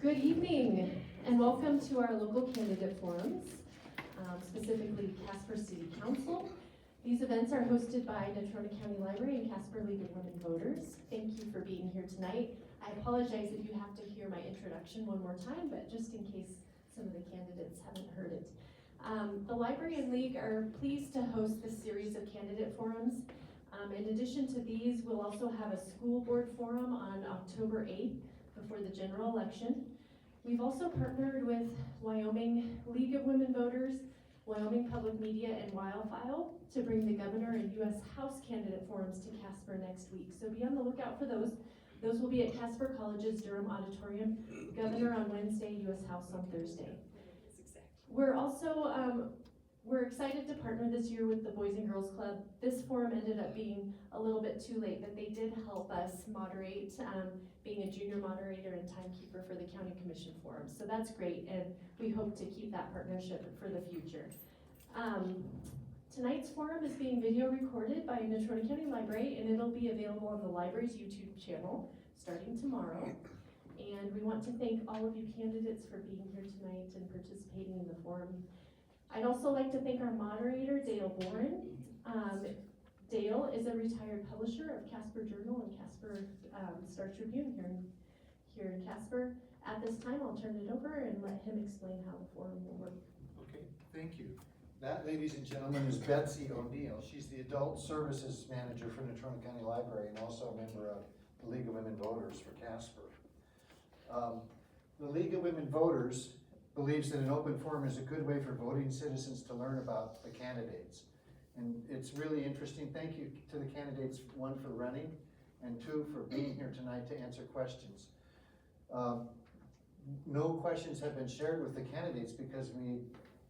Good evening and welcome to our local candidate forums, specifically Casper City Council. These events are hosted by Natrona County Library and Casper League of Women Voters. Thank you for being here tonight. I apologize if you have to hear my introduction one more time, but just in case some of the candidates haven't heard it. The Library and League are pleased to host this series of candidate forums. In addition to these, we'll also have a school board forum on October 8th before the general election. We've also partnered with Wyoming League of Women Voters, Wyoming Public Media, and Wildfile to bring the governor and U.S. House candidate forums to Casper next week. So be on the lookout for those. Those will be at Casper College's Durham Auditorium, governor on Wednesday, U.S. House on Thursday. We're also, we're excited to partner this year with the Boys and Girls Club. This forum ended up being a little bit too late, but they did help us moderate, being a junior moderator and timekeeper for the County Commission Forum. So that's great, and we hope to keep that partnership for the future. Tonight's forum is being video recorded by Natrona County Library, and it'll be available on the library's YouTube channel starting tomorrow. And we want to thank all of you candidates for being here tonight and participating in the forum. I'd also like to thank our moderator, Dale Boren. Dale is a retired publisher of Casper Journal and Casper Star Tribune here in Casper. At this time, I'll turn it over and let him explain how the forum will work. Okay, thank you. That, ladies and gentlemen, is Betsy O'Neill. She's the Adult Services Manager for Natrona County Library and also a member of the League of Women Voters for Casper. The League of Women Voters believes that an open forum is a good way for voting citizens to learn about the candidates. And it's really interesting. Thank you to the candidates, one, for running, and two, for being here tonight to answer questions. No questions have been shared with the candidates because we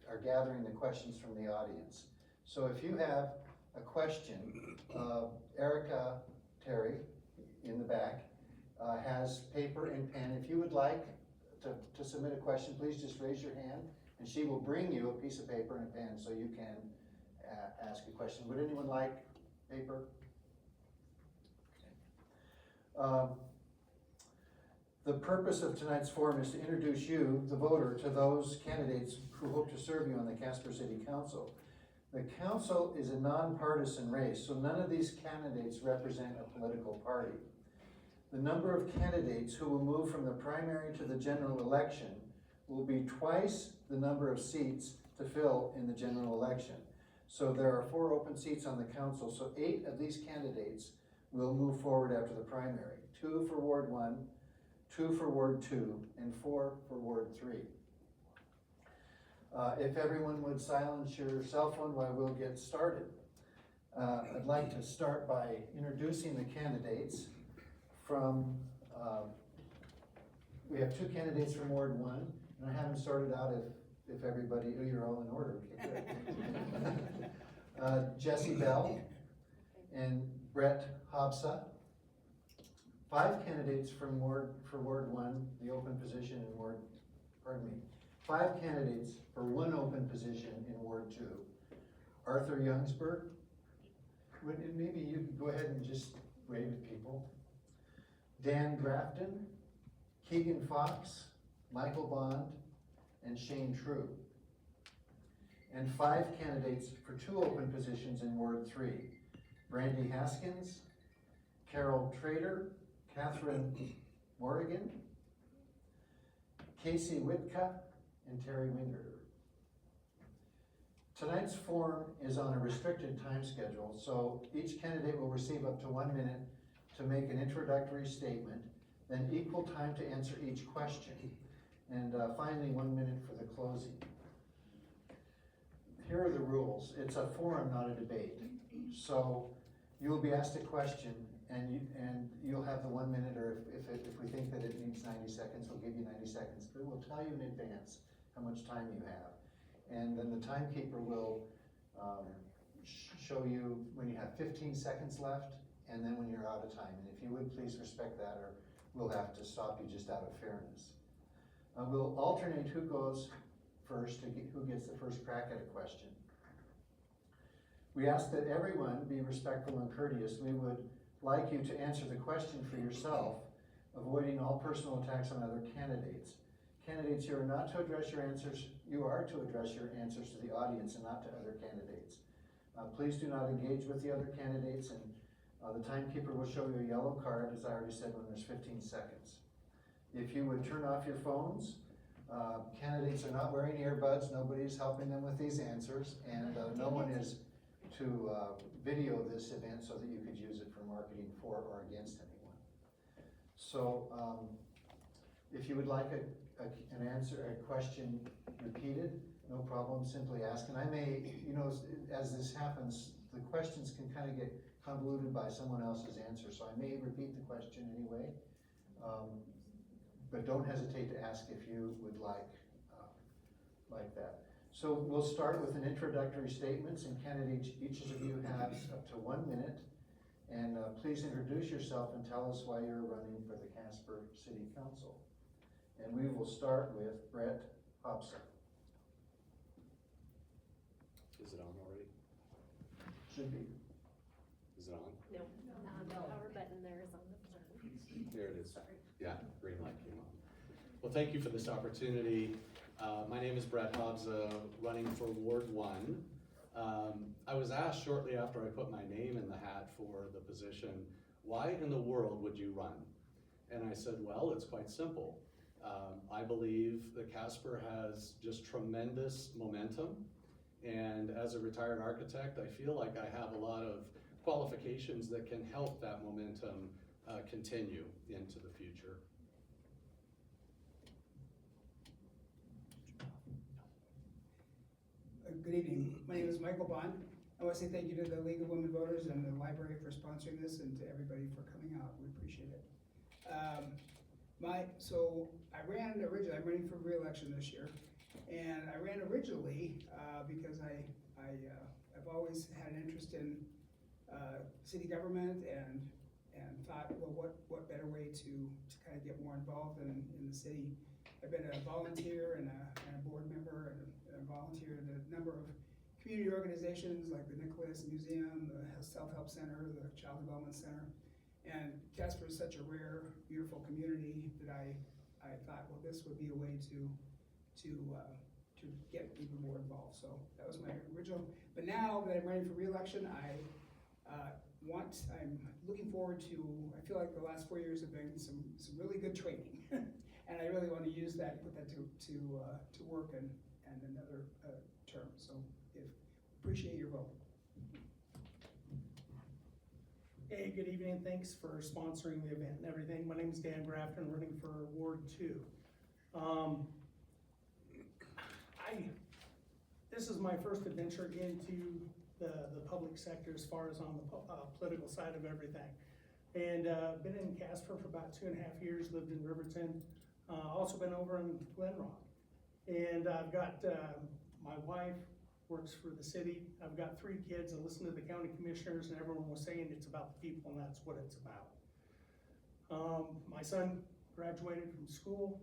are gathering the questions from the audience. So if you have a question, Erica Terry in the back has paper and pen. If you would like to submit a question, please just raise your hand and she will bring you a piece of paper and a pen so you can ask a question. Would anyone like paper? Okay. The purpose of tonight's forum is to introduce you, the voter, to those candidates who hope to serve you on the Casper City Council. The council is a nonpartisan race, so none of these candidates represent a political party. The number of candidates who will move from the primary to the general election will be twice the number of seats to fill in the general election. So there are 4 open seats on the council, so 8 of these candidates will move forward after the primary. 2 for Ward 1, 2 for Ward 2, and 4 for Ward 3. If everyone would silence your cell phone while we'll get started. I'd like to start by introducing the candidates. We have 2 candidates from Ward 1, and I haven't sorted out if everybody, you're all in order. Okay, Jesse Bell and Brett Hobsa. 5 candidates for Ward 1, the open position in Ward, 5 candidates for 1 open position in Ward 2. Arthur Youngsberg. Maybe you could go ahead and just wave at people. Dan Grafton, Keegan Fox, Michael Bond, and Shane True. And 5 candidates for 2 open positions in Ward 3. Brandy Haskins, Carol Trader, Catherine Morrigan, Casey Witka, and Terry Wingerter. Tonight's forum is on a restricted time schedule, so each candidate will receive up to 1 minute to make an introductory statement, then equal time to answer each question, and finally 1 minute for the closing. Here are the rules. It's a forum, not a debate. So you'll be asked a question, and you'll have the 1 minute, or if we think that it needs 90 seconds, we'll give you 90 seconds. But we'll tell you in advance how much time you have. And then the timekeeper will show you when you have 15 seconds left, and then when you're out of time. And if you would please respect that, or we'll have to stop you just out of fairness. We'll alternate who goes first, who gets the first crack at a question. We ask that everyone be respectful and courteous. We would like you to answer the question for yourself, avoiding all personal attacks on other candidates. Candidates, you are not to address your answers, you are to address your answers to the audience and not to other candidates. Please do not engage with the other candidates, and the timekeeper will show you a yellow card, as I already said, when there's 15 seconds. If you would turn off your phones, candidates are not wearing earbuds, nobody's helping them with these answers, and no one is to video this event so that you could use it for marketing for or against anyone. So if you would like an answer, a question repeated, no problem, simply ask. And I may, as this happens, the questions can kind of get convoluted by someone else's answer, so I may repeat the question anyway. But don't hesitate to ask if you would like that. So we'll start with an introductory statements, and candidates, each of you has up to 1 minute. And please introduce yourself and tell us why you're running for the Casper City Council. And we will start with Brett Hobson. Is it on already? Should be. Is it on? No, the power button there is on the front. There it is. Sorry. Yeah, green light came on. Well, thank you for this opportunity. My name is Brett Hobbs, running for Ward 1. I was asked shortly after I put my name in the hat for the position, why in the world would you run? And I said, well, it's quite simple. I believe that Casper has just tremendous momentum. And as a retired architect, I feel like I have a lot of qualifications that can help that momentum continue into the future. Good evening. My name is Michael Bond. I want to say thank you to the League of Women Voters and the library for sponsoring this, and to everybody for coming out. We appreciate it. So I ran originally, I'm running for re-election this year, and I ran originally because I've always had an interest in city government and thought, well, what better way to kind of get more involved in the city. I've been a volunteer and a board member and a volunteer in a number of community organizations like the Nicholas Museum, the Self-Help Center, the Child Development Center. And Casper is such a rare, beautiful community that I thought, well, this would be a way to get even more involved. So that was my original. But now that I'm running for re-election, I'm looking forward to, I feel like the last 4 years have been some really good training. And I really want to use that, put that to work and another term. So appreciate your vote. Hey, good evening. Thanks for sponsoring the event and everything. My name is Dan Grafton, running for Ward 2. This is my first adventure into the public sector as far as on the political side of everything. And been in Casper for about 2.5 years, lived in Riverton, also been over in Glenrock. And I've got, my wife works for the city. I've got 3 kids. I listen to the county commissioners, and everyone was saying it's about the people, and that's what it's about. My son graduated from school,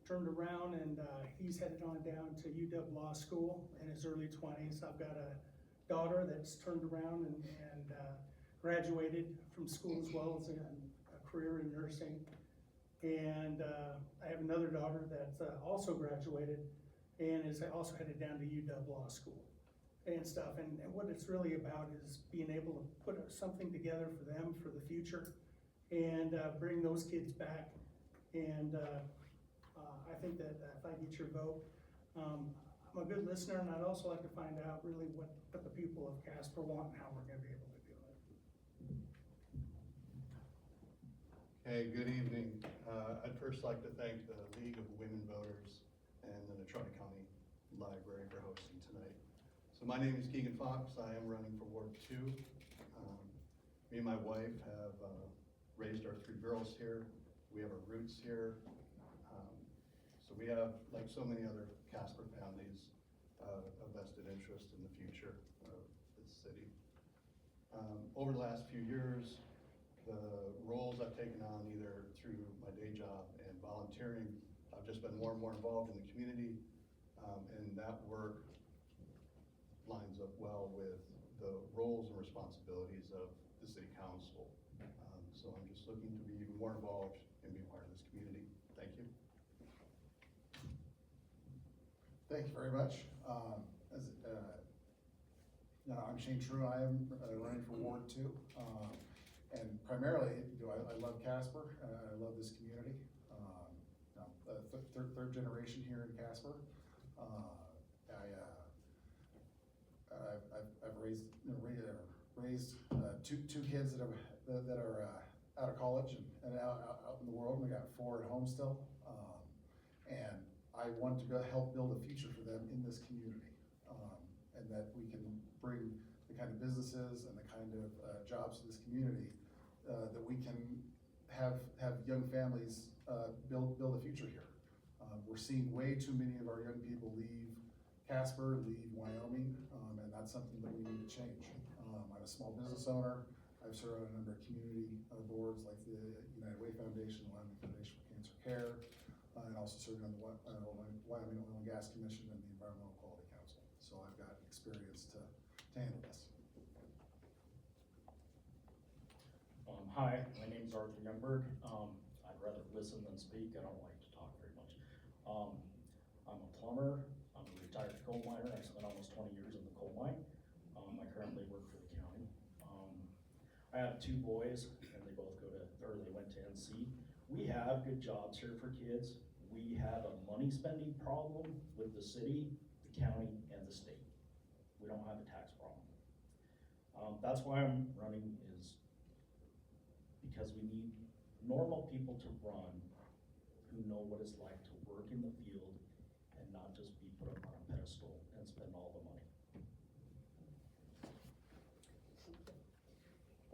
turned around, and he's headed on down to UW Law School in his early 20s. I've got a daughter that's turned around and graduated from school as well as a career in nursing. And I have another daughter that also graduated and is also headed down to UW Law School and stuff. And what it's really about is being able to put something together for them for the future and bring those kids back. And I think that if I get your vote, I'm a good listener, and I'd also like to find out really what the people of Casper want and how we're gonna be able to do it. Hey, good evening. I'd first like to thank the League of Women Voters and the Natrona County Library for hosting tonight. So my name is Keegan Fox. I am running for Ward 2. Me and my wife have raised our 3 girls here. We have our roots here. So we have, like so many other Casper families, a vested interest in the future of this city. Over the last few years, the roles I've taken on either through my day job and volunteering, I've just been more and more involved in the community, and that work lines up well with the roles and responsibilities of the city council. So I'm just looking to be even more involved and be part of this community. Thank you. Thank you very much. I'm Shane True. I am running for Ward 2. And primarily, I love Casper. I love this community. Third generation here in Casper. I've raised two kids that are out of college and out in the world. We got 4 at home still. And I want to help build a future for them in this community. And that we can bring the kind of businesses and the kind of jobs to this community that we can have young families build a future here. We're seeing way too many of our young people leave Casper, leave Wyoming, and that's something that we need to change. I'm a small business owner. I've served on a number of community boards like the United Way Foundation, Wyoming Foundation for Cancer Care, and also serving on the Wyoming Oil and Gas Commission and the Environmental Quality Council. So I've got experience to handle this. Hi, my name is Arthur Youngberg. I'd rather listen than speak. I don't like to talk very much. I'm a plumber. I'm a retired coal miner. I spent almost 20 years in the coal mine. I currently work for the county. I have 2 boys, and they went to NC. We have good jobs here for kids. We have a money spending problem with the city, the county, and the state. We don't have a tax problem. That's why I'm running, is because we need normal people to run who know what it's like to work in the field and not just be put up on a pedestal and spend all the money.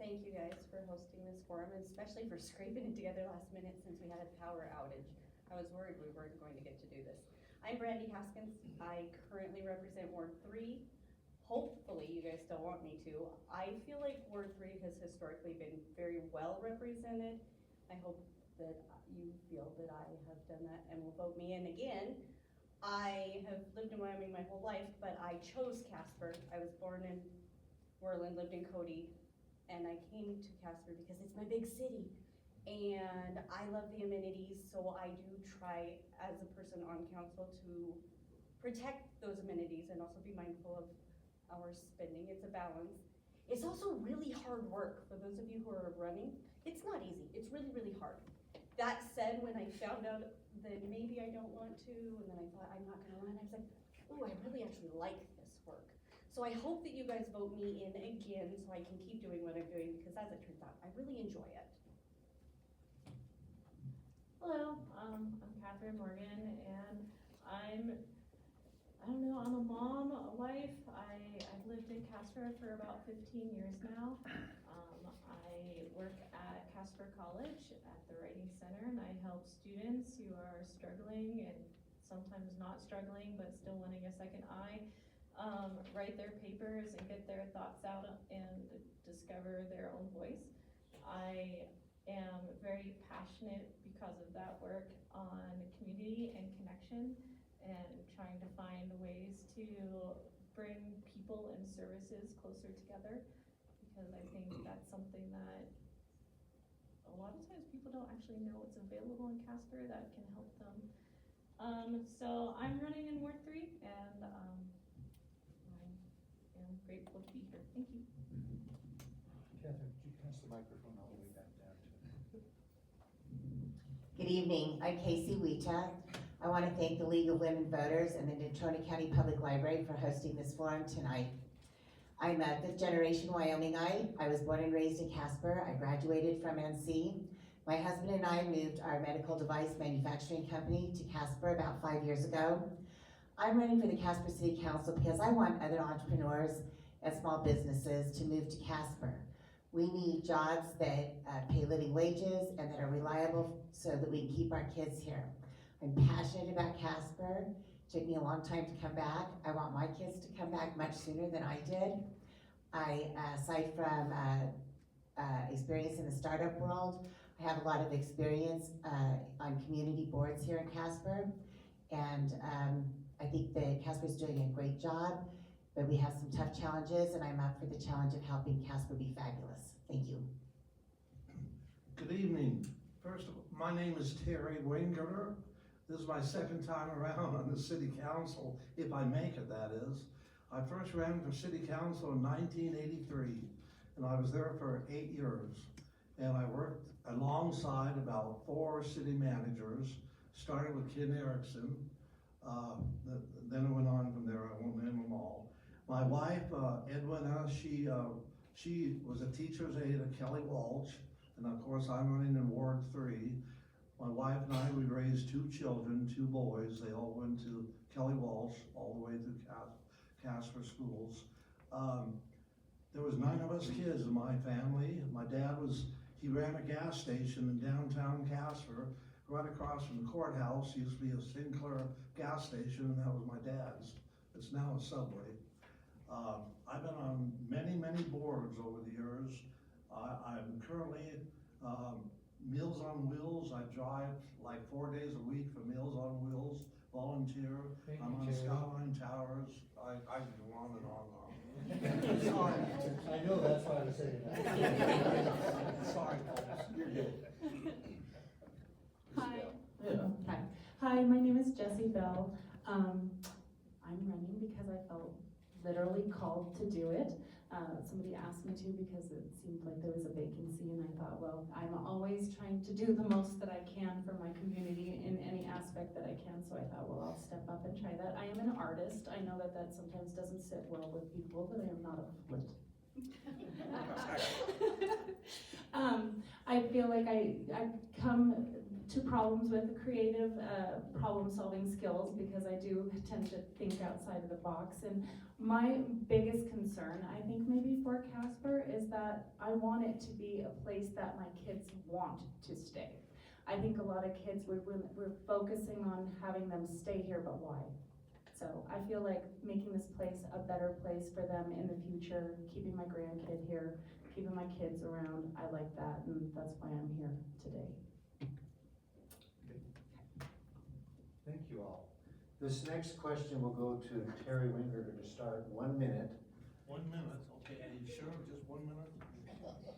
Thank you guys for hosting this forum, and especially for scraping it together last minute since we had a power outage. I was worried we weren't going to get to do this. I'm Brandy Haskins. I currently represent Ward 3. Hopefully you guys still want me to. I feel like Ward 3 has historically been very well represented. I hope that you feel that I have done that and will vote me in again. I have lived in Wyoming my whole life, but I chose Casper. I was born in Worland, lived in Cody, and I came to Casper because it's my big city. And I love the amenities, so I do try as a person on council to protect those amenities and also be mindful of our spending. It's a balance. It's also really hard work for those of you who are running. It's not easy. It's really, really hard. That said, when I found out that maybe I don't want to, and then I thought I'm not gonna run, I was like, oh, I really actually like this work. So I hope that you guys vote me in again so I can keep doing what I'm doing, because as it turns out, I really enjoy it. Hello, I'm Catherine Morgan, and I'm a mom, a wife. I've lived in Casper for about 15 years now. I work at Casper College at the Writing Center, and I help students who are struggling and sometimes not struggling but still wanting a second eye write their papers and get their thoughts out and discover their own voice. I am very passionate because of that work on community and connection and trying to find ways to bring people and services closer together, because I think that's something that a lot of times people don't actually know what's available in Casper that can help them. So I'm running in Ward 3, and I am grateful to be here. Thank you. Catherine, could you pass the microphone all the way back down to? Good evening, I'm Casey Weta. I want to thank the League of Women Voters and the Natrona County Public Library for hosting this forum tonight. I'm a 5th generation Wyomingite. I was born and raised in Casper. I graduated from NC. My husband and I moved our medical device manufacturing company to Casper about 5 years ago. I'm running for the Casper City Council because I want other entrepreneurs and small businesses to move to Casper. We need jobs that pay living wages and that are reliable so that we can keep our kids here. I'm passionate about Casper. It took me a long time to come back. I want my kids to come back much sooner than I did. Aside from experience in the startup world, I have a lot of experience on community boards here in Casper. And I think that Casper's doing a great job, but we have some tough challenges, and I'm up for the challenge of helping Casper be fabulous. Thank you. Good evening. First of all, my name is Terry Waingerter. This is my second time around on the city council, if I make it, that is. I first ran for city council in 1983, and I was there for 8 years. And I worked alongside about 4 city managers, started with Ken Erickson. Then it went on from there, I won't name them all. My wife, Edwina, she was a teacher's aide at Kelly Walsh, and of course I'm running in Ward 3. My wife and I, we raised 2 children, 2 boys. They all went to Kelly Walsh all the way through Casper schools. There was 9 of us kids in my family. My dad he ran a gas station in downtown Casper, right across from the courthouse. Used to be a Sinclair gas station, and that was my dad's. It's now a Subway. I've been on many, many boards over the years. I'm currently Meals on Wheels. I drive like 4 days a week for Meals on Wheels, volunteer. I'm on Skyline Towers. I can go on and on and on. Sorry. I know that's why I was saying that. Sorry, folks. You're good. Hi. Yeah. Hi, my name is Jessie Bell. I'm running because I felt literally called to do it. Somebody asked me to because it seemed like there was a vacancy, and I thought, well, I'm always trying to do the most that I can for my community in any aspect that I can, so I thought, well, I'll step up and try that. I am an artist. I know that sometimes doesn't sit well with people, but I am not a flit. I feel like I come to problems with creative problem-solving skills because I do tend to think outside of the box. And my biggest concern, I think maybe for Casper, is that I want it to be a place that my kids want to stay. I think a lot of kids, we're focusing on having them stay here, but why? So I feel like making this place a better place for them in the future, keeping my grandkid here, keeping my kids around, I like that, and that's why I'm here today. Thank you all. This next question will go to Terry Wingerter to start. 1 minute. 1 minute, okay, are you sure, just 1 minute?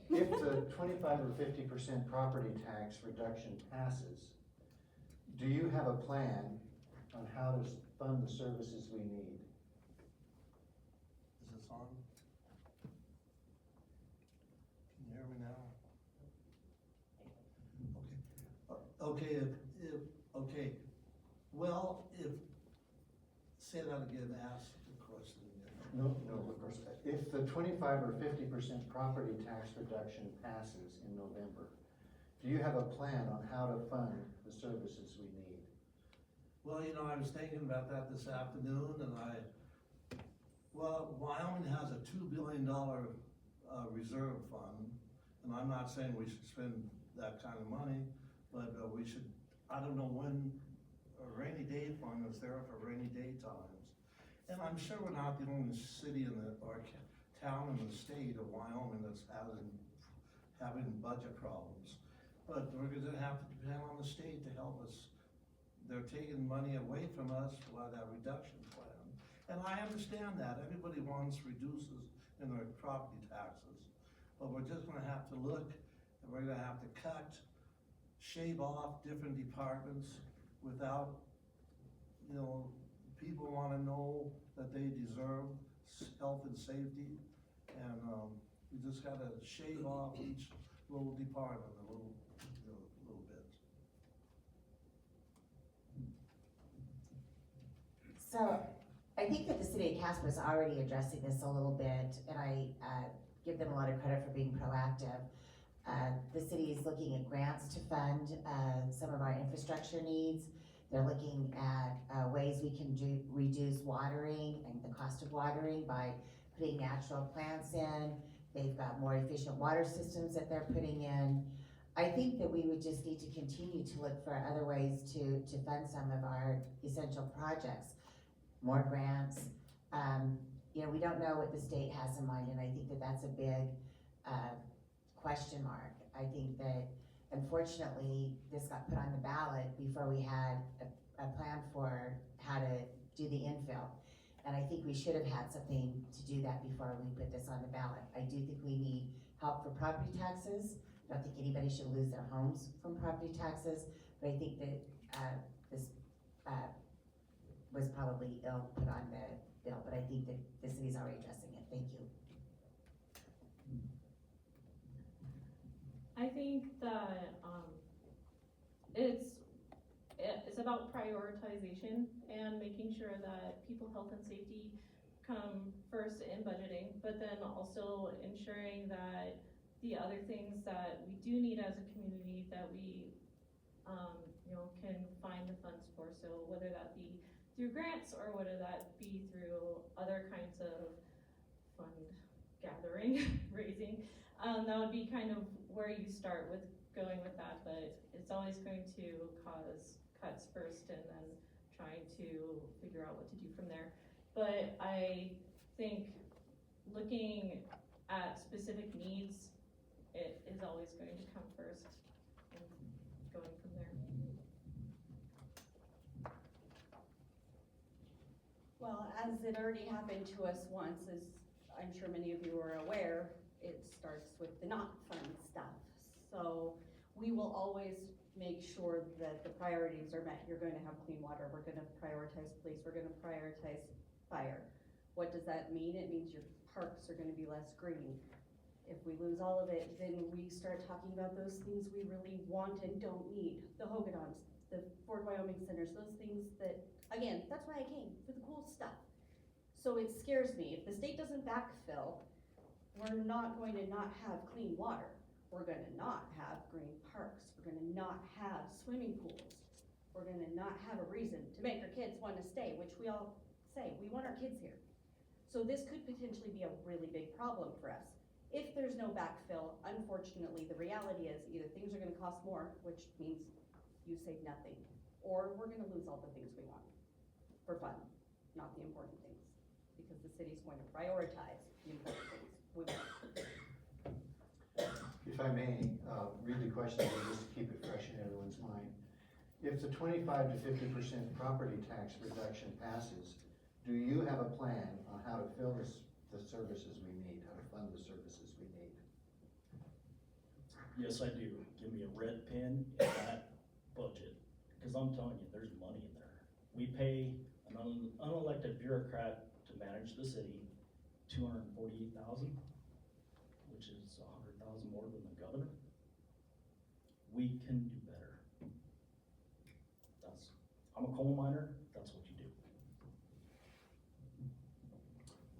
If the 25 or 50% property tax reduction passes, do you have a plan on how to fund the services we need? Is this on? Can you hear me now? Okay, okay, well, say that again, ask the question again. No, of course. If the 25 or 50% property tax reduction passes in November, do you have a plan on how to fund the services we need? Well, I was thinking about that this afternoon, and Wyoming has a $2 billion reserve fund, and I'm not saying we should spend that kind of money, but we should, I don't know when a rainy day fund is there for rainy day times. And I'm sure we're not the only city or town in the state of Wyoming that's having budget problems. But we're gonna have to depend on the state to help us. They're taking money away from us by that reduction plan. And I understand that. Everybody wants reduces in their property taxes. But we're just gonna have to look, and we're gonna have to shave off different departments without, people wanna know that they deserve health and safety. And we just gotta shave off each little department a little bit. So I think that the city of Casper is already addressing this a little bit, and I give them a lot of credit for being proactive. The city is looking at grants to fund some of our infrastructure needs. They're looking at ways we can reduce watering and the cost of watering by putting natural plants in. They've got more efficient water systems that they're putting in. I think that we would just need to continue to look for other ways to fund some of our essential projects. More grants. We don't know what the state has in mind, and I think that that's a big question mark. I think that unfortunately this got put on the ballot before we had a plan for how to do the infill. And I think we should have had something to do that before we put this on the ballot. I do think we need help for property taxes. I don't think anybody should lose their homes from property taxes, but I think that this probably put on the bill, but I think that the city's already addressing it. Thank you. I think that, it's about prioritization and making sure that people health and safety come first in budgeting, but then also ensuring that the other things that we do need as a community that we, can find the funds for. So whether that be through grants or whether that be through other kinds of fund gathering, raising, that would be kind of where you start with going with that, but it's always going to cause cuts first and then trying to figure out what to do from there. But I think looking at specific needs, it is always going to come first and going from there. Well, as it already happened to us once, as I'm sure many of you are aware, it starts with the not fun stuff. So we will always make sure that the priorities are met. You're going to have clean water, we're gonna prioritize police, we're gonna prioritize fire. What does that mean? It means your parks are gonna be less green. If we lose all of it, then we start talking about those things we really want and don't need. The Hogadons, the Fort Wyoming centers, those things that, again, that's why I came, for the cool stuff. So it scares me. If the state doesn't backfill, we're not going to not have clean water. We're gonna not have green parks. We're gonna not have swimming pools. We're gonna not have a reason to make our kids wanna stay, which we all say, we want our kids here. So this could potentially be a really big problem for us. If there's no backfill, unfortunately, the reality is either things are gonna cost more, which means you save nothing, or we're gonna lose all the things we want for fun, not the important things, because the city's going to prioritize the important things we want. If I may, read the question again, just to keep it fresh in everyone's mind. If the 25 to 50% property tax reduction passes, do you have a plan on how to fill the services we need, how to fund the services we need? Yes, I do. Give me a red pen in that budget, because I'm telling you, there's money in there. We pay an unelected bureaucrat to manage the city, $248,000, which is $100,000 more than the governor. We can do better. I'm a coal miner, that's what you do.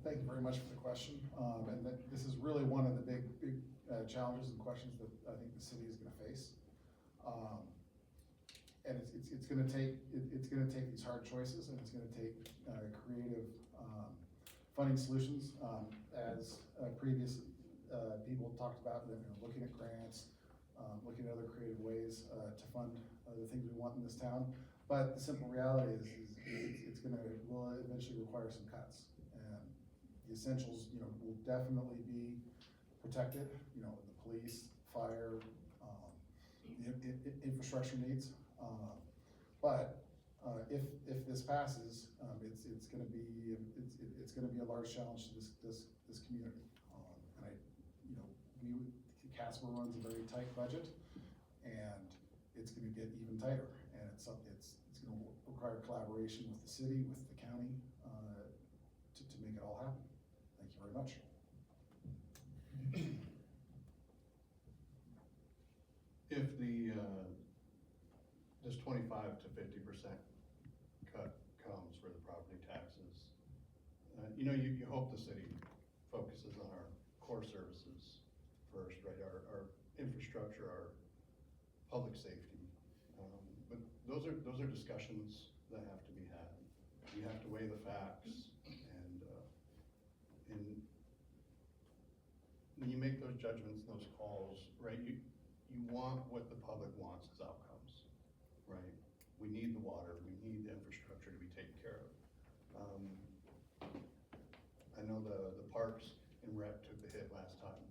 Thank you very much for the question. And this is really one of the big challenges and questions that I think the city is gonna face. And it's gonna take these hard choices, and it's gonna take creative funding solutions. As previous people talked about, looking at grants, looking at other creative ways to fund the things we want in this town. But the simple reality is will eventually require some cuts. And the essentials, will definitely be protected, the police, fire, infrastructure needs. But if this passes, it's gonna be a large challenge to this community. And Casper runs a very tight budget, and it's gonna get even tighter. And it's gonna require collaboration with the city, with the county, to make it all happen. Thank you very much. If this 25 to 50% cut comes for the property taxes, you hope the city focuses on our core services first, right? Our infrastructure, our public safety. But those are discussions that have to be had. You have to weigh the facts, and when you make those judgments, those calls, right? You want what the public wants as outcomes, right? We need the water, we need the infrastructure to be taken care of. I know the parks in rec took the hit last time.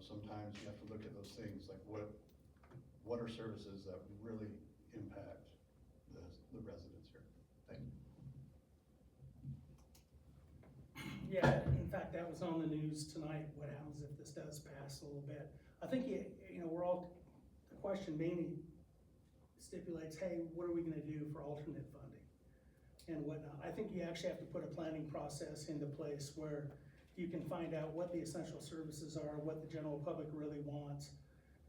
Sometimes you have to look at those things like what are services that really impact the residents here. Thank you. Yeah, in fact, that was on the news tonight, what happens if this does pass a little bit. I think, the question mainly stipulates, hey, what are we gonna do for alternate funding? and whatnot. I think you actually have to put a planning process into place where you can find out what the essential services are, what the general public really wants,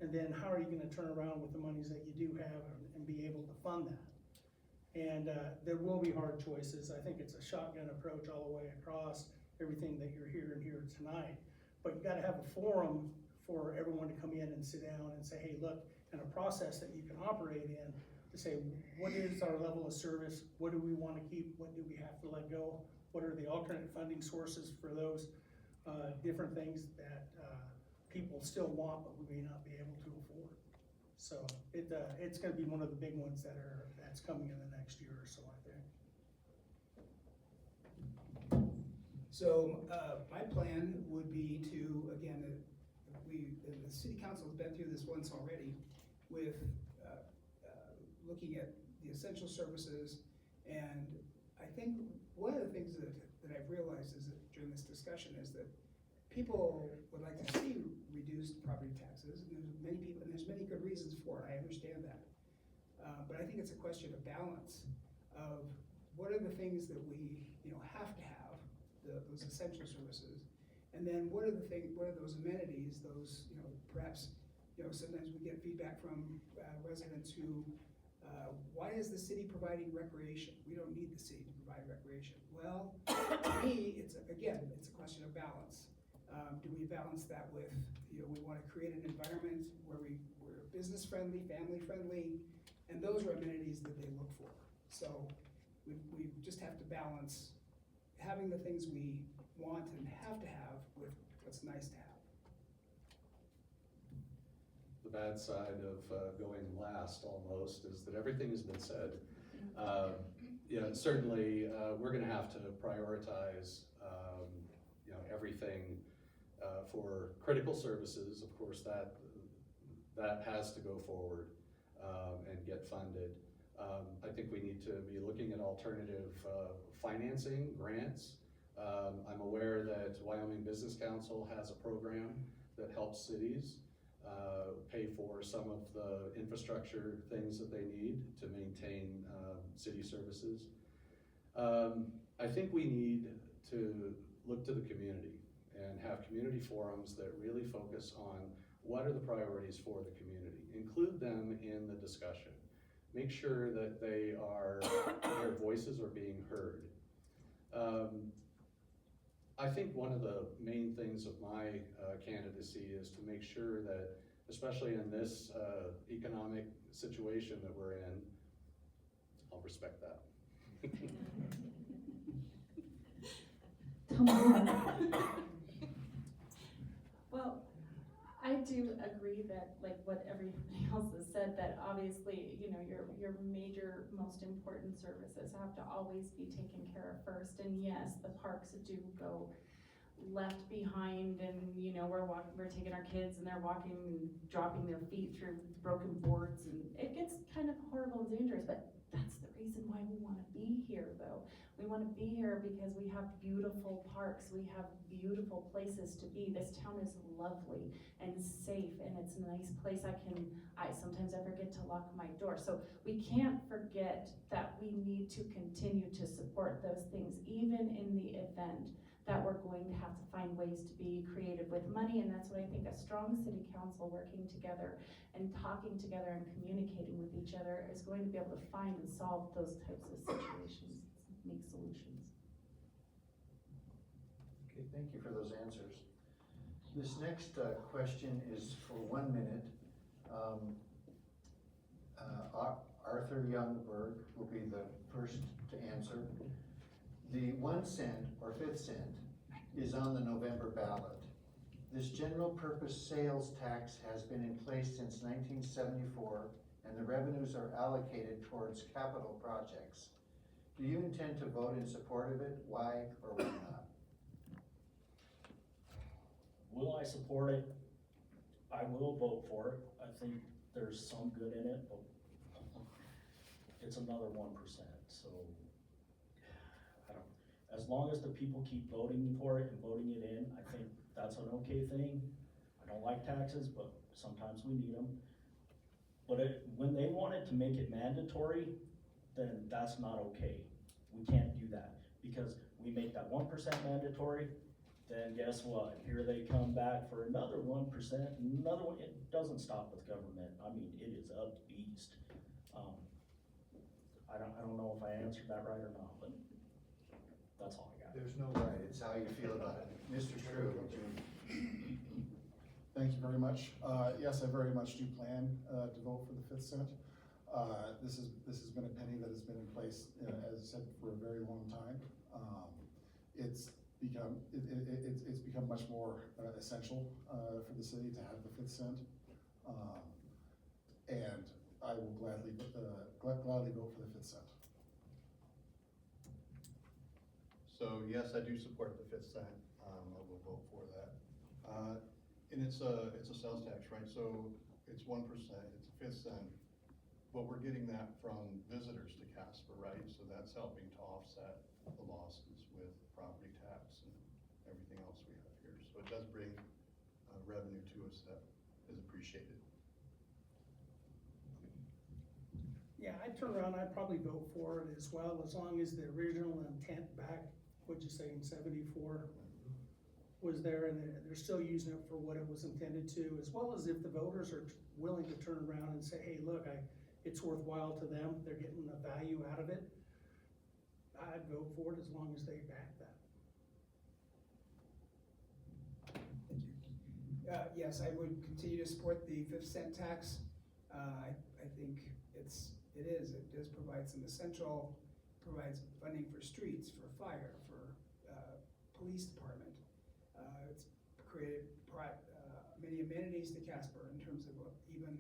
and then how are you gonna turn around with the monies that you do have and be able to fund that. And there will be hard choices. I think it's a shotgun approach all the way across everything that you're hearing here tonight. But you gotta have a forum for everyone to come in and sit down and say, hey, look, and a process that you can operate in to say, what is our level of service? What do we wanna keep? What do we have to let go? What are the alternate funding sources for those different things that people still want, but we may not be able to afford? So it's gonna be one of the big ones that's coming in the next year or so, I think. So, my plan would be to, again, the city council has been through this once already with, looking at the essential services. And I think one of the things that I've realized is that during this discussion is that people would like to see reduced property taxes, and there's many people, and there's many good reasons for it, I understand that. But I think it's a question of balance of what are the things that we, have to have, those essential services, and then what are those amenities, those, perhaps, sometimes we get feedback from residents who, why is the city providing recreation? We don't need the city to provide recreation. Well, to me, it's a question of balance. Do we balance that with, we want to create an environment where we're business friendly, family friendly, and those are amenities that they look for. So we just have to balance having the things we want and have to have with what's nice to have. The bad side of going last almost is that everything has been said. Certainly we're gonna have to prioritize everything for critical services. Of course, that has to go forward and get funded. I think we need to be looking at alternative financing, grants. I'm aware that Wyoming Business Council has a program that helps cities pay for some of the infrastructure things that they need to maintain city services. I think we need to look to the community and have community forums that really focus on what are the priorities for the community. Include them in the discussion. Make sure that their voices are being heard. I think one of the main things of my candidacy is to make sure that, especially in this economic situation that we're in, I'll respect that. Come on. Well, I do agree that, like what everybody else has said, that obviously, your major, most important services have to always be taken care of first. And yes, the parks do go left behind, and we're taking our kids and they're walking and dropping their feet through broken boards, and it gets kind of horrible and dangerous. But that's the reason why we want to be here, though. We want to be here because we have beautiful parks, we have beautiful places to be. This town is lovely and safe, and it's a nice place. I sometimes forget to lock my door. So we can't forget that we need to continue to support those things, even in the event that we're going to have to find ways to be creative with money. And that's what I think a strong city council working together and talking together and communicating with each other is going to be able to find and solve those types of situations, make solutions. Okay, thank you for those answers. This next question is for 1 minute. Arthur Youngberg will be the first to answer. The 1 cent or 5th cent is on the November ballot. This general purpose sales tax has been in place since 1974, and the revenues are allocated towards capital projects. Do you intend to vote in support of it? Why or why not? Will I support it? I will vote for it. I think there's some good in it, but it's another 1%, so as long as the people keep voting for it and voting it in, I think that's an okay thing. I don't like taxes, but sometimes we need them. But when they wanted to make it mandatory, then that's not okay. We can't do that, because we make that 1% mandatory, then guess what? Here they come back for another 1%, another one. It doesn't stop with government. I mean, it is a beast. I don't know if I answered that right or not, but that's all I got. There's no right, it's how you feel about it. Mr. True, would you? Thank you very much. Yes, I very much do plan to vote for the 5th cent. This has been a penny that has been in place, as I said, for a very long time. It's become much more essential for the city to have the 5th cent, and I will gladly vote for the 5th cent. So yes, I do support the 5th cent. I will vote for that. And it's a sales tax, right? So it's 1%, it's a 5th cent. But we're getting that from visitors to Casper, right? So that's helping to offset the losses with property tax and everything else we have here. So it does bring revenue to us that is appreciated. Yeah, I'd turn around, I'd probably vote for it as well, as long as the original intent back, what'd you say, in 74 was there, and they're still using it for what it was intended to, as well as if the voters are willing to turn around and say, hey, look, it's worthwhile to them, they're getting a value out of it, I'd vote for it as long as they back that. Thank you. Yes, I would continue to support the 5th cent tax. I think it does provide some essential, provides funding for streets, for fire, for police department. It's brought many amenities to Casper in terms of even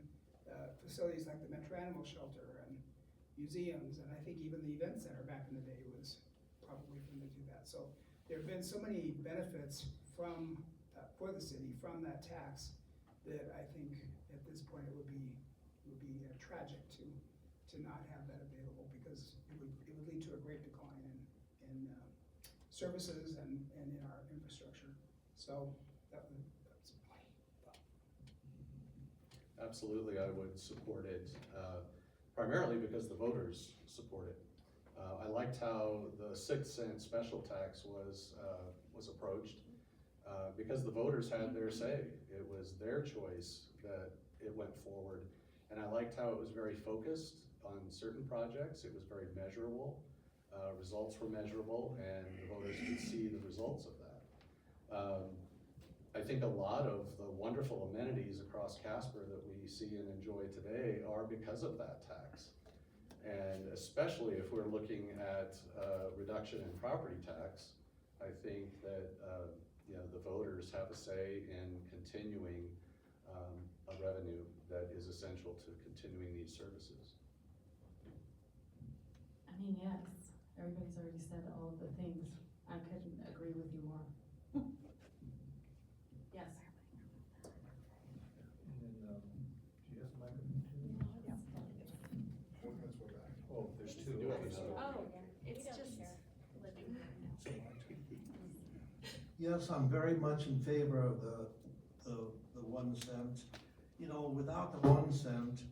facilities like the Metro Animal Shelter and museums, and I think even the event center back in the day was probably from to do that. So there have been so many benefits from for the city from that tax that I think at this point it would be tragic to not have that available, because it would lead to a great decline in services and in our infrastructure. So that's my thought. Absolutely, I would support it, primarily because the voters support it. I liked how the 6 cent special tax was approached, because the voters had their say. It was their choice that it went forward. And I liked how it was very focused on certain projects. It was very measurable. Results were measurable, and the voters could see the results of that. I think a lot of the wonderful amenities across Casper that we see and enjoy today are because of that tax. And especially if we're looking at reduction in property tax, I think that the voters have a say in continuing a revenue that is essential to continuing these services. I mean, yes, everybody's already said all of the things. I couldn't agree with you more. Yes. And then, do you have the microphone? Oh, there's two. Oh, it's just living. Yes, I'm very much in favor of the 1 cent. You know, without the 1 cent,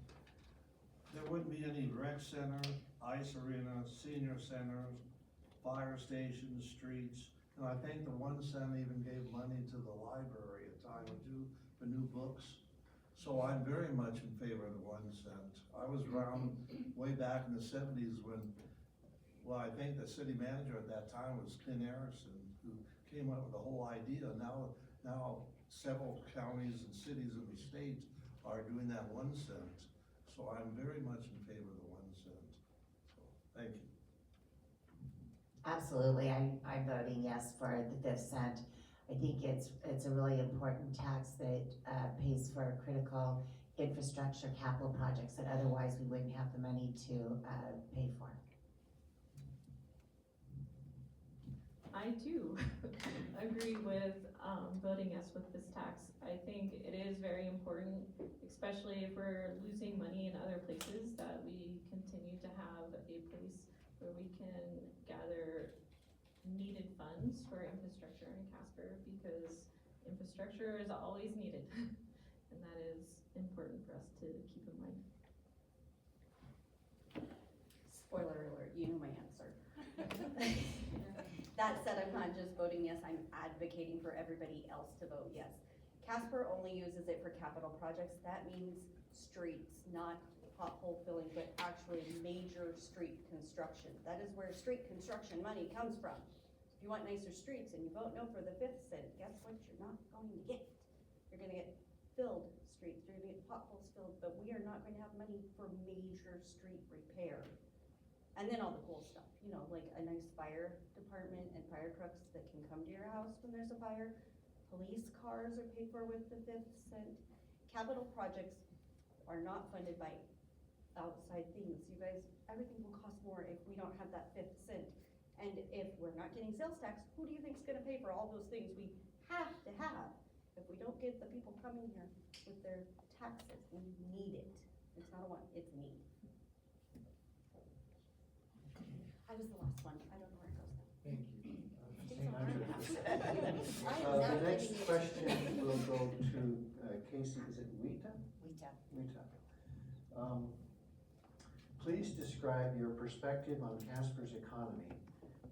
there wouldn't be any rec center, ice arena, senior centers, fire stations, streets. And I think the 1 cent even gave money to the library a time or two for new books. So I'm very much in favor of the 1 cent. I was around way back in the 70s when, well, I think the city manager at that time was Clint Harrison, who came up with the whole idea. Now several counties and cities in the state are doing that 1 cent. So I'm very much in favor of the 1 cent. So, thank you. Absolutely, I'm voting yes for the 5th cent. I think it's a really important tax that pays for critical infrastructure capital projects that otherwise we wouldn't have the money to pay for. I too agree with voting yes with this tax. I think it is very important, especially if we're losing money in other places, that we continue to have a place where we can gather needed funds for infrastructure in Casper, because infrastructure is always needed. And that is important for us to keep in mind. Spoiler alert, you know my answer. That said, I'm not just voting yes, I'm advocating for everybody else to vote yes. Casper only uses it for capital projects. That means streets, not pothole filling, but actually major street construction. That is where street construction money comes from. If you want nicer streets and you vote no for the 5th cent, guess what you're not going to get? You're gonna get filled streets, you're gonna get potholes filled, but we are not gonna have money for major street repair. And then all the cool stuff, you know, like a nice fire department and fire trucks that can come to your house when there's a fire. Police cars are paid for with the 5th cent. Capital projects are not funded by outside things. You guys, everything will cost more if we don't have that 5th cent. And if we're not getting sales tax, who do you think is gonna pay for all those things we have to have? If we don't get the people coming here with their taxes, we need it. It's not a want, it's a need. I was the last one, I don't know where it goes now. Thank you. It's so hard. I am The not next getting it. question will go to Casey, is it Wita? Wita. Wita. Please describe your perspective on Casper's economy.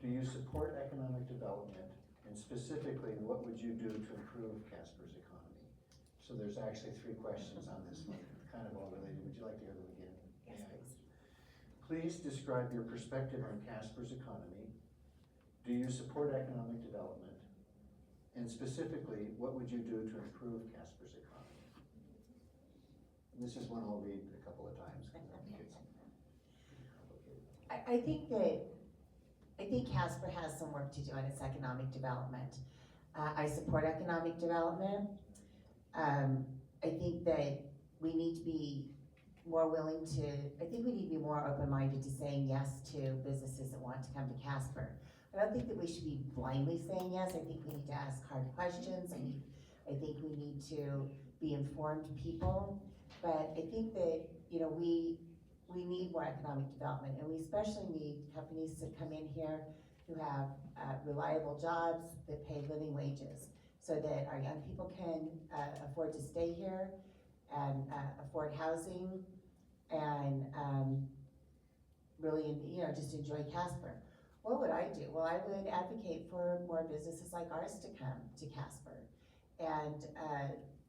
Do you support economic development? And specifically, what would you do to improve Casper's economy? So there's actually 3 questions on this one, kind of all related. Would you like to hear them again? Yes, please. Please describe your perspective on Casper's economy. Do you support economic development? And specifically, what would you do to improve Casper's economy? And this is one I'll read a couple of times because I think it's complicated. I think Casper has some work to do on its economic development. I support economic development. I think that we need to be more willing to, I think we need to be more open-minded to saying yes to businesses that want to come to Casper. I don't think that we should be blindly saying yes. I think we need to ask hard questions. I think we need to be informed people. But I think that, you know, we need more economic development, and we especially need companies to come in here who have reliable jobs that pay living wages, so that our young people can afford to stay here and afford housing and really, you know, just enjoy Casper. What would I do? Well, I would advocate for more businesses like ours to come to Casper, and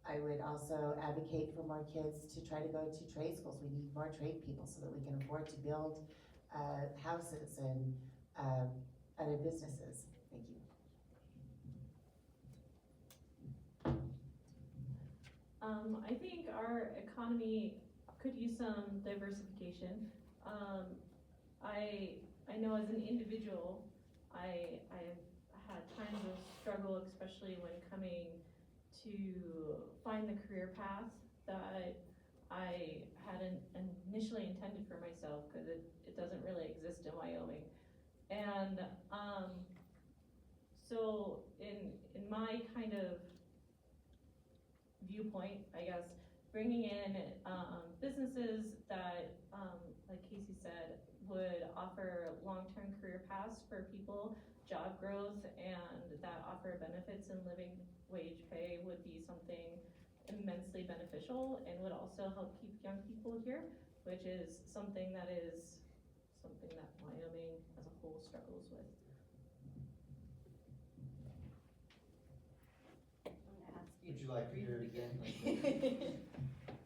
I would also advocate for more kids to try to go to trade schools. We need more trade people so that we can afford to build houses and other businesses. Thank you. I think our economy could use some diversification. I know as an individual, I've had times of struggle, especially when coming to find the career path that I hadn't initially intended for myself, because it doesn't really exist in Wyoming. And so in my kind of viewpoint, I guess, bringing in businesses that, like Casey said, would offer long-term career paths for people, job growth, and that offer benefits and living wage pay would be something immensely beneficial and would also help keep young people here, which is something that Wyoming as a whole struggles with. Would you like to hear it again?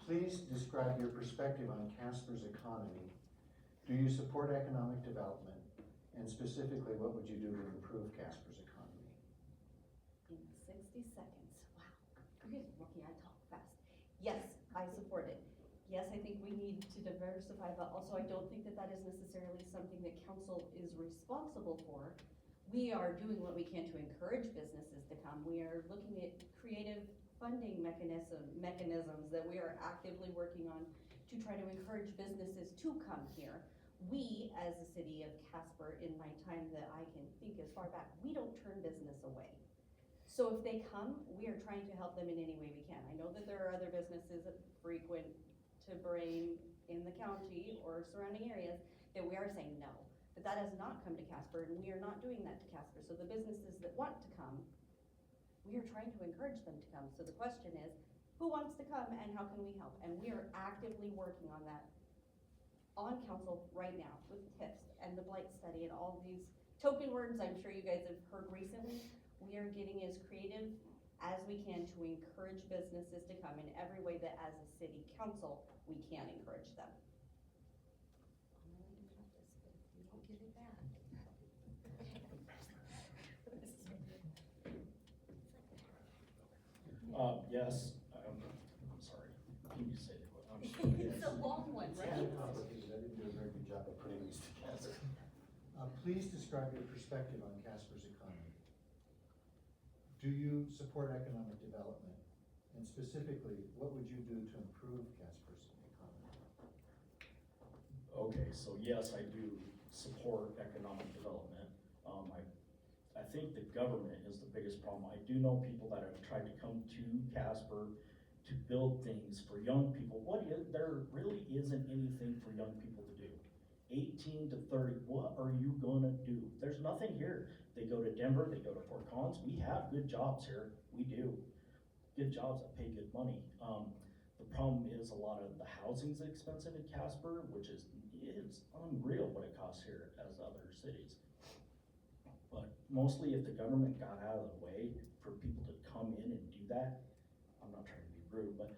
Please describe your perspective on Casper's economy. Do you support economic development? And specifically, what would you do to improve Casper's economy? In 60 seconds, wow. You're lucky I talk fast. Yes, I support it. Yes, I think we need to diversify, but also I don't think that that is necessarily something that council is responsible for. We are doing what we can to encourage businesses to come. We are looking at creative funding mechanisms that we are actively working on to try to encourage businesses to come here. We, as the city of Casper, in my time that I can think as far back, we don't turn business away. So if they come, we are trying to help them in any way we can. I know that there are other businesses that frequent to Brain in the county or surrounding areas that we are saying no. But that has not come to Casper, and we are not doing that to Casper. So the businesses that want to come, we are trying to encourage them to come. So the question is, who wants to come and how can we help? And we are actively working on that on council right now with TIFs and the blight study and all these token words I'm sure you guys have heard recently. We are getting as creative as we can to encourage businesses to come in every way that as a city council, we can encourage them. I'm willing to cut this, but if you don't give it back. Yes, I'm sorry, can you say the question? It's a long one, right? Complicated. I didn't do a very good job of putting these together. Please describe your perspective on Casper's economy. Do you support economic development? And specifically, what would you do to improve Casper's economy? Okay, so yes, I do support economic development. I think the government is the biggest problem. I do know people that have tried to come to Casper to build things for young people. There really isn't anything for young people to do. 18 to 30, what are you gonna do? There's nothing here. They go to Denver, they go to Fort Collins. We have good jobs here, we do. Good jobs that pay good money. The problem is a lot of the housing's expensive in Casper, which is unreal what it costs here as other cities. But mostly if the government got out of the way for people to come in and do that, I'm not trying to be rude, but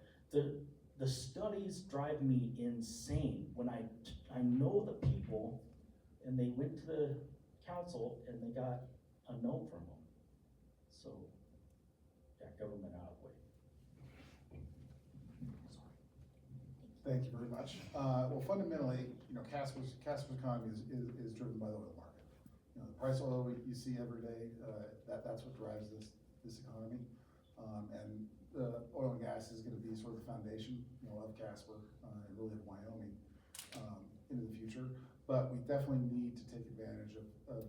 the studies drive me insane when I know the people and they went to the council and they got a no from them. So, yeah, government out of the way. Thank you very much. Well, fundamentally, you know, Casper's economy is driven by the oil market. You know, the price of oil you see every day, that's what drives this economy. And oil and gas is gonna be sort of the foundation, you know, of Casper, and really of Wyoming, into the future. But we definitely need to take advantage of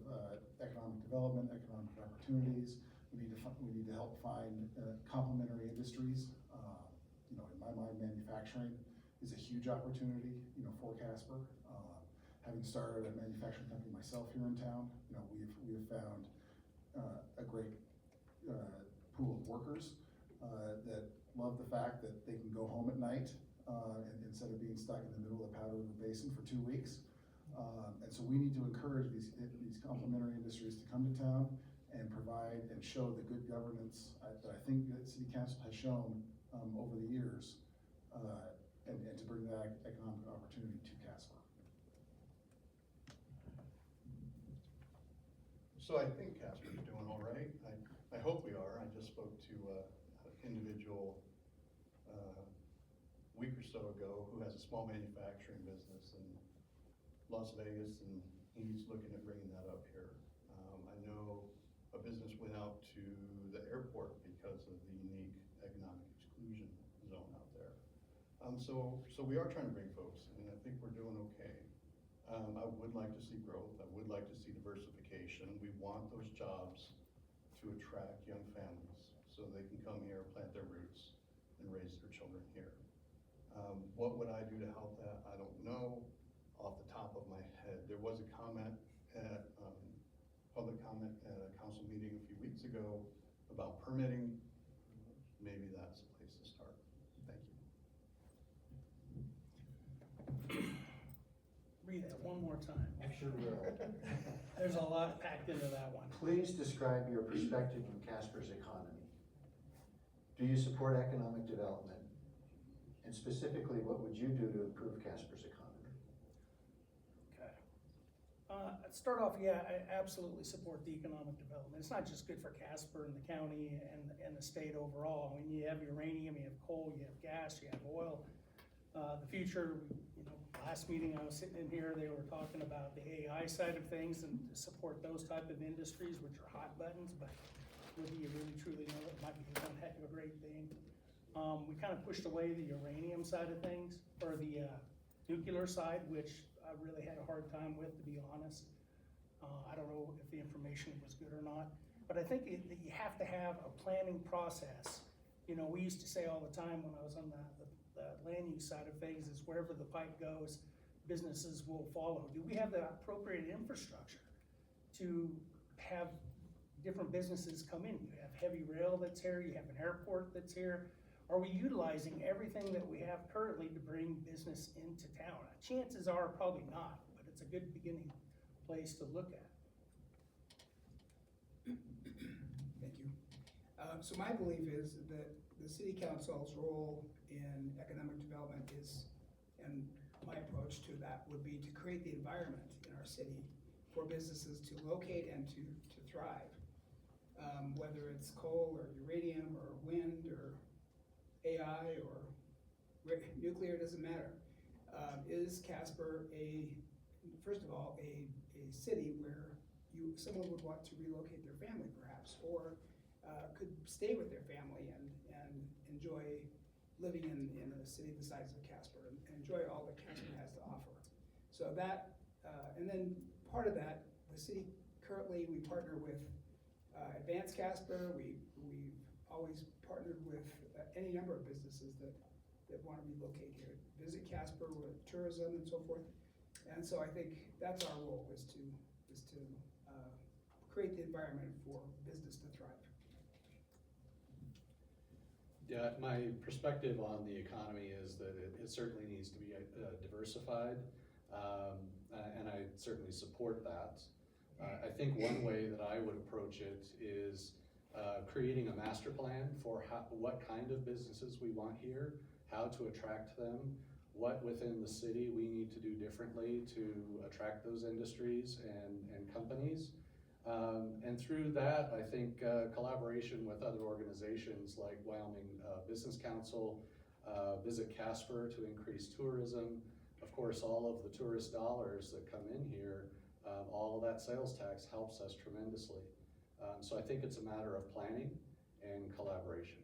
economic development, economic opportunities. We need to help find complementary industries. You know, in my mind, manufacturing is a huge opportunity, you know, for Casper. Having started a manufacturing company myself here in town, you know, we have found a great pool of workers that love the fact that they can go home at night instead of being stuck in the middle of the Powder River Basin for 2 weeks. And so we need to encourage these complementary industries to come to town and provide and show the good governance that I think that City Council has shown over the years, and to bring that economic opportunity to Casper. So I think Casper's doing all right. I hope we are. I just spoke to an individual a week or so ago who has a small manufacturing business in Las Vegas, and he's looking at bringing that up here. I know a business went out to the airport because of the unique economic exclusion zone out there. So we are trying to bring folks, and I think we're doing okay. I would like to see growth. I would like to see diversification. We want those jobs to attract young families so they can come here, plant their roots, and raise their children here. What would I do to help that? I don't know off the top of my head. There was a comment at public comment at a council meeting a few weeks ago about permitting. Maybe that's a place to start. Thank you. Read that one more time. I sure will. There's a lot packed into that one. Please describe your perspective on Casper's economy. Do you support economic development? And specifically, what would you do to improve Casper's economy? Okay. I'd start off, yeah, I absolutely support the economic development. It's not just good for Casper and the county and the state overall. I mean, you have uranium, you have coal, you have gas, you have oil. The future, you know, last meeting I was sitting in here, they were talking about the AI side of things and to support those type of industries, which are hot buttons, but whether you really truly know it might be one heck of a great thing. We kind of pushed away the uranium side of things, or the nuclear side, which I really had a hard time with, to be honest. I don't know if the information was good or not, but I think that you have to have a planning process. You know, we used to say all the time when I was on the land use side of things is wherever the pipe goes, businesses will follow. Do we have the appropriate infrastructure to have different businesses come in? You have heavy rail that's here, you have an airport that's here. Are we utilizing everything that we have currently to bring business into town? Chances are probably not, but it's a good beginning place to look at. Thank you. So my belief is that the city council's role in economic development is, and my approach to that would be to create the environment in our city for businesses to locate and to thrive. Whether it's coal or uranium or wind or AI or nuclear, doesn't matter. Is Casper first of all, a city where someone would want to relocate their family perhaps, or could stay with their family and enjoy living in a city the size of Casper and enjoy all that Casper has to offer. So that, and then part of that, the city currently, we partner with Advanced Casper. We've always partnered with any number of businesses that want to relocate here. Visit Casper with tourism and so forth. And so I think that's our role, is to create the environment for business to thrive. Yeah, my perspective on the economy is that it certainly needs to be diversified, and I certainly support that. I think one way that I would approach it is creating a master plan for what kind of businesses we want here, how to attract them, what within the city we need to do differently to attract those industries and companies. And through that, I think collaboration with other organizations like Wyoming Business Council, Visit Casper to increase tourism. Of course, all of the tourist dollars that come in here, all of that sales tax helps us tremendously. So I think it's a matter of planning and collaboration.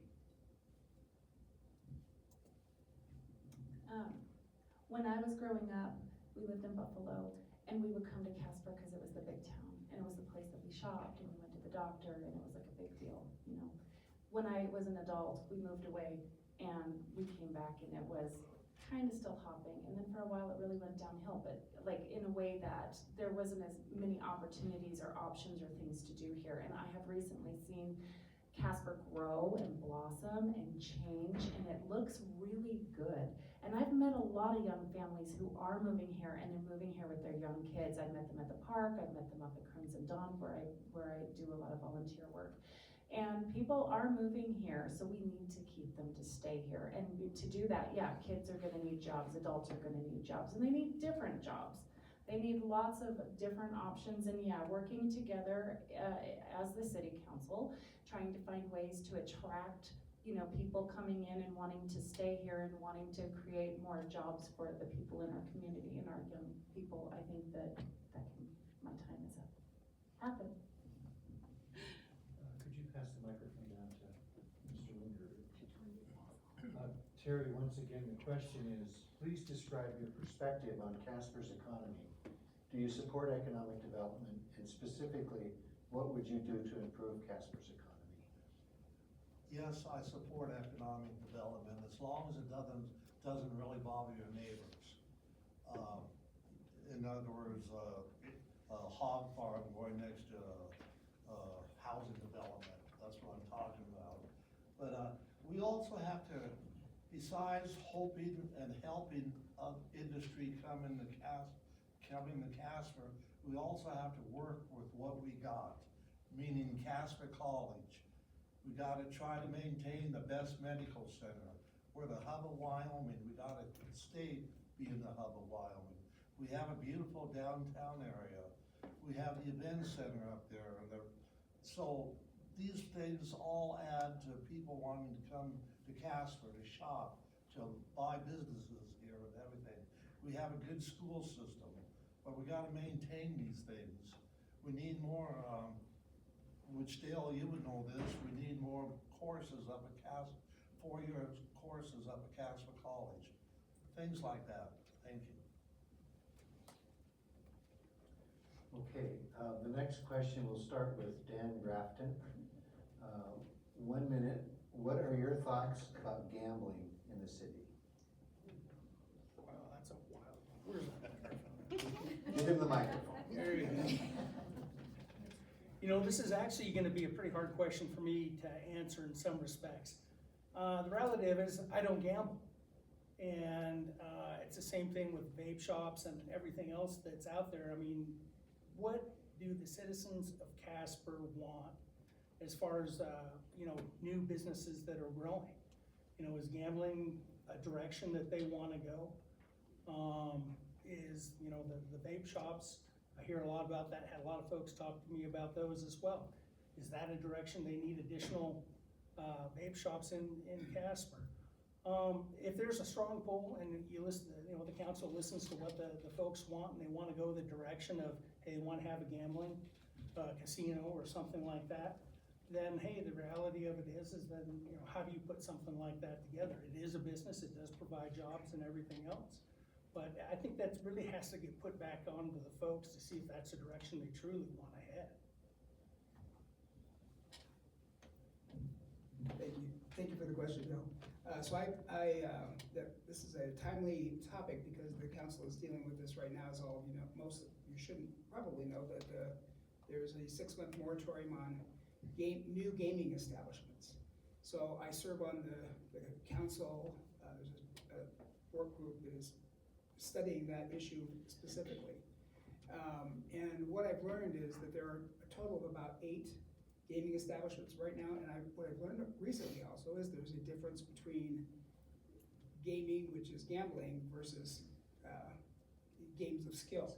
When I was growing up, we lived in Buffalo, and we would come to Casper because it was the big town, and it was the place that we shopped, and we went to the doctor, and it was like a big deal, you know. When I was an adult, we moved away, and we came back, and it was kind of still hopping, and then for a while it really went downhill, but like in a way that there wasn't as many opportunities or options or things to do here. And I have recently seen Casper grow and blossom and change, and it looks really good. And I've met a lot of young families who are moving here, and they're moving here with their young kids. I've met them at the park, I've met them up at Crimson Dawn where I do a lot of volunteer work. And people are moving here, so we need to keep them to stay here. And to do that, yeah, kids are gonna need jobs, adults are gonna need jobs, and they need different jobs. They need lots of different options, and yeah, working together as the city council, trying to find ways to attract, you know, people coming in and wanting to stay here and wanting to create more jobs for the people in our community and our young people. I think that my time is up. Happen. Could you pass the microphone down to Mr. Linder? Terry, once again, the question is, please describe your perspective on Casper's economy. Do you support economic development, and specifically, what would you do to improve Casper's economy? Yes, I support economic development as long as it doesn't really bother your neighbors. In other words, a hog farm going next to housing development. That's what I'm talking about. But we also have to, besides hoping and helping industry coming to Casper, we also have to work with what we got, meaning Casper College. We gotta try to maintain the best medical center. We're the hub of Wyoming. We gotta stay being the hub of Wyoming. We have a beautiful downtown area. We have the event center up there. So these things all add to people wanting to come to Casper to shop, to buy businesses here and everything. We have a good school system, but we gotta maintain these things. We need more, which Dale, you would know this, we need more courses up at Casper, 4-year courses up at Casper College. Things like that. Thank you. Okay, the next question will start with Dan Grafton. 1 minute, what are your thoughts about gambling in the city? Wow, that's a wild one. Where's that microphone? Give him the microphone. There you go. You know, this is actually gonna be a pretty hard question for me to answer in some respects. The relative is, I don't gamble. And it's the same thing with vape shops and everything else that's out there. I mean, what do the citizens of Casper want as far as, new businesses that are growing? Is gambling a direction that they wanna go? Is, the vape shops, I hear a lot about that, had a lot of folks talk to me about those as well. Is that a direction they need additional, vape shops in Casper? If there's a strong pull and you listen, the council listens to what the folks want and they wanna go the direction of, hey, they wanna have a gambling, casino or something like that, then hey, the reality of it is then, how do you put something like that together? It is a business, it does provide jobs and everything else. But I think that really has to get put back onto the folks to see if that's a direction they truly wanna head. Thank you for the question, Bill. This is a timely topic because the council is dealing with this right now, as all of you know. Most of you shouldn't probably know that there's a 6-month moratorium on new gaming establishments. So I serve on the council, there's a work group that is studying that issue specifically. And what I've learned is that there are a total of about 8 gaming establishments right now, and what I've learned recently also is there's a difference between gaming, which is gambling, versus games of skill.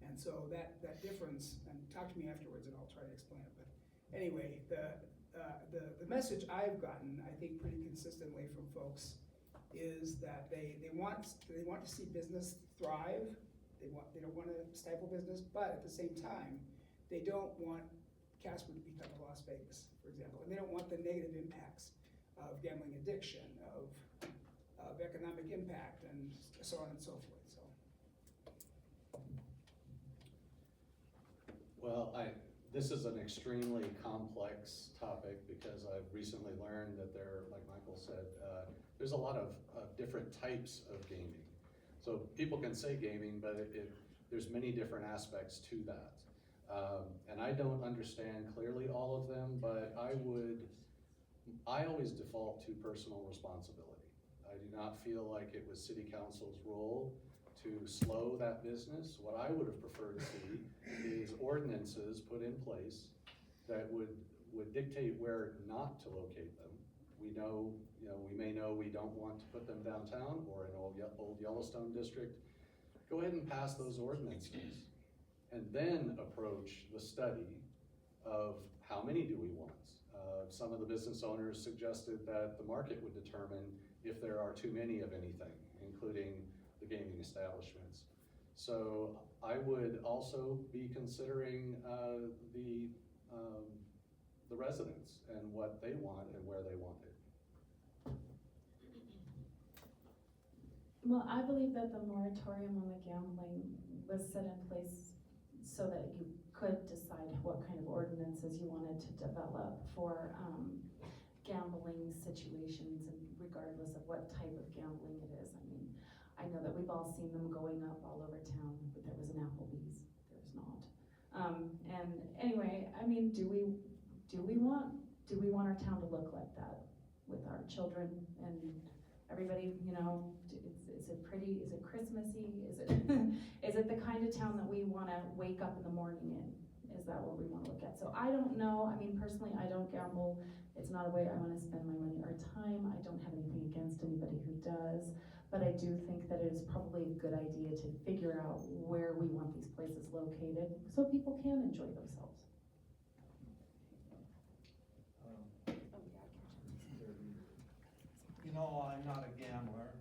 And so that difference, and talk to me afterwards and I'll try to explain it, but anyway, the message I've gotten, I think pretty consistently from folks, is that they want to see business thrive. They don't want to stifle business, but at the same time, they don't want Casper to become a Las Vegas, for example, and they don't want the negative impacts of gambling addiction, of economic impact, and so on and so forth. So. Well, this is an extremely complex topic because I've recently learned that like Michael said, there's a lot of different types of gaming. So people can say gaming, but there's many different aspects to that. And I don't understand clearly all of them, but I always default to personal responsibility. I do not feel like it was City Council's role to slow that business. What I would have preferred to see is ordinances put in place that would dictate where not to locate them. We may know we don't want to put them downtown or in old Yellowstone district. Go ahead and pass those ordinances and then approach the study of how many do we want. Some of the business owners suggested that the market would determine if there are too many of anything, including the gaming establishments. So I would also be considering the residents and what they want and where they want it. Well, I believe that the moratorium on the gambling was set in place so that you could decide what kind of ordinances you wanted to develop for gambling situations, and regardless of what type of gambling it is. I mean, I know that we've all seen them going up all over town, but there was an Applebee's, there's not. And anyway, I mean, do we want our town to look like that with our children and everybody, is it pretty, is it Christmassy, is it the kind of town that we wanna wake up in the morning in? Is that what we wanna look at? So I don't know, I mean, personally, I don't gamble. It's not a way I wanna spend my money or time. I don't have anything against anybody who does, but I do think that it is probably a good idea to figure out where we want these places located so people can enjoy themselves. I'm not a gambler.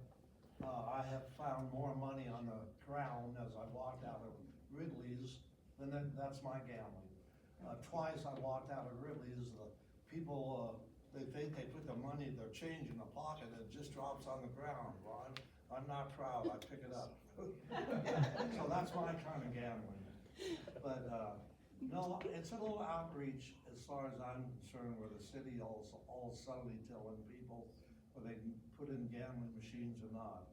I have found more money on the ground as I walked out of Ridley's than that's my gambling. Twice I walked out of Ridley's, the people, they think they put the money, their change in the pocket, and it just drops on the ground. Well, I'm not proud, I pick it up. So that's my kind of gambling. But no, it's a little outreach as far as I'm concerned, where the city all subtly telling people whether they can put in gambling machines or not.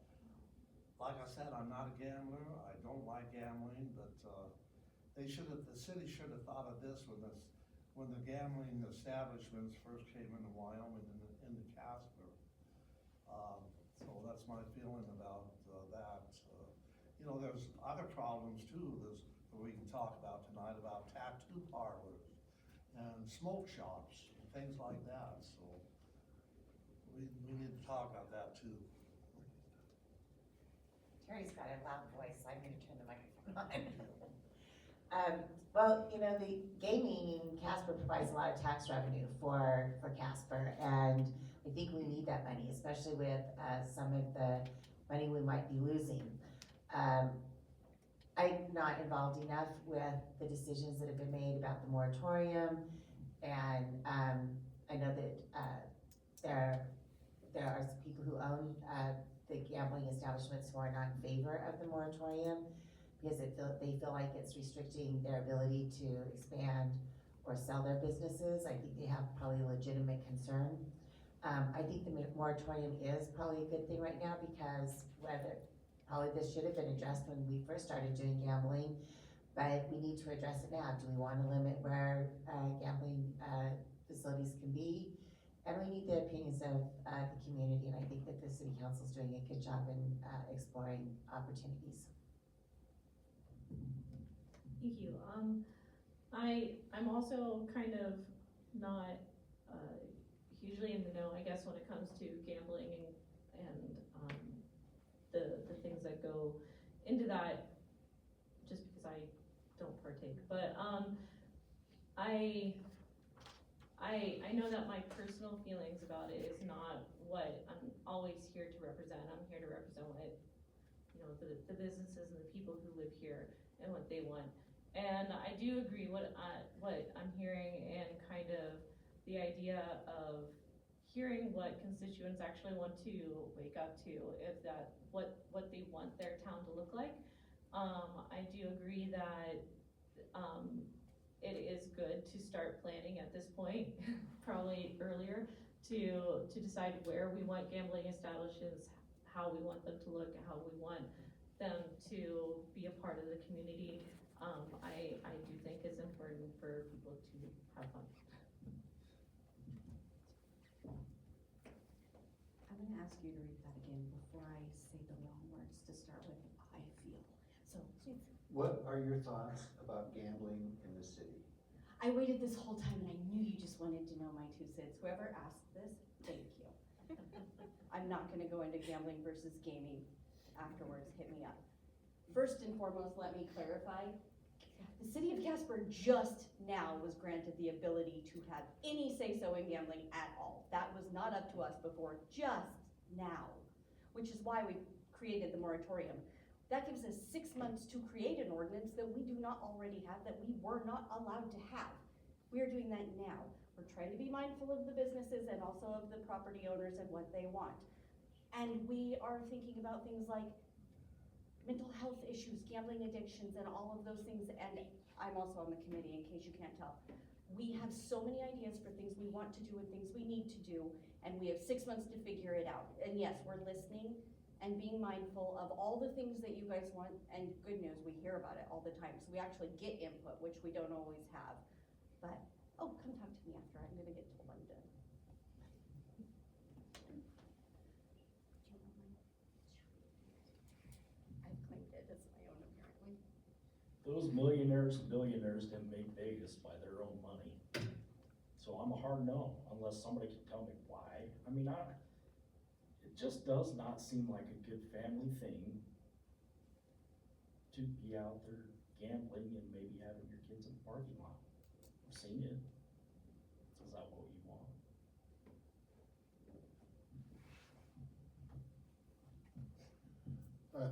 Like I said, I'm not a gambler, I don't like gambling, but the city should have thought of this when the gambling establishments first came into Wyoming and into Casper. So that's my feeling about that. There's other problems too. There's we can talk about tonight about tattoo parlors and smoke shops and things like that, so we need to talk about that too. Terry's got a loud voice, so I'm gonna turn the microphone on. Well, you know, the gaming in Casper provides a lot of tax revenue for Casper, and I think we need that money, especially with, some of the money we might be losing. I'm not involved enough with the decisions that have been made about the moratorium, and, I know that, there are some people who own, the gambling establishments who are not in favor of the moratorium because they feel like it's restricting their ability to expand or sell their businesses. I think they have probably a legitimate concern. I think the moratorium is probably a good thing right now because probably this should have been addressed when we first started doing gambling, but we need to address it now. Do we want to limit where gambling facilities can be? And we need the opinions of the community, and I think that the city council is doing a good job in exploring opportunities. Thank you. I'm also kind of not hugely in the know, I guess, when it comes to gambling and the things that go into that, just because I don't partake. But I know that my personal feelings about it is not what I'm always here to represent. I'm here to represent what, you know, the businesses and the people who live here and what they want. And I do agree what I'm hearing and kind of the idea of hearing what constituents actually want to wake up to, if that what they want their town to look like. I do agree that it is good to start planning at this point, probably earlier, to decide where we want gambling establishments, how we want them to look, how we want them to be a part of the community. I do think it's important for people to have fun. I'm gonna ask you to read that again before I say the wrong words to start with. I feel. So, What are your thoughts about gambling in the city? I waited this whole time and I knew you just wanted to know my 2 cents. Whoever asked this, thank you. I'm not gonna go into gambling versus gaming afterwards, hit me up. First and foremost, let me clarify. The city of Casper just now was granted the ability to have any say-so in gambling at all. That was not up to us before, just now, which is why we created the moratorium. That gives us 6 months to create an ordinance that we do not already have, that we were not allowed to have. We are doing that now. We're trying to be mindful of the businesses and also of the property owners and what they want. And we are thinking about things like mental health issues, gambling addictions, and all of those things. And I'm also on the committee, in case you can't tell. We have so many ideas for things we want to do and things we need to do, and we have 6 months to figure it out. And yes, we're listening and being mindful of all the things that you guys want, and good news, we hear about it all the time. So we actually get input, which we don't always have. But, oh, come talk to me after. I'm gonna get told I'm done. I've claimed it as my own, apparently. Those millionaires and billionaires didn't make Vegas by their own money. So I'm a hard no, unless somebody can tell me why. I mean, it just does not seem like a good family thing to be out there gambling and maybe having your kids in the parking lot. I've seen it. Is that what you want?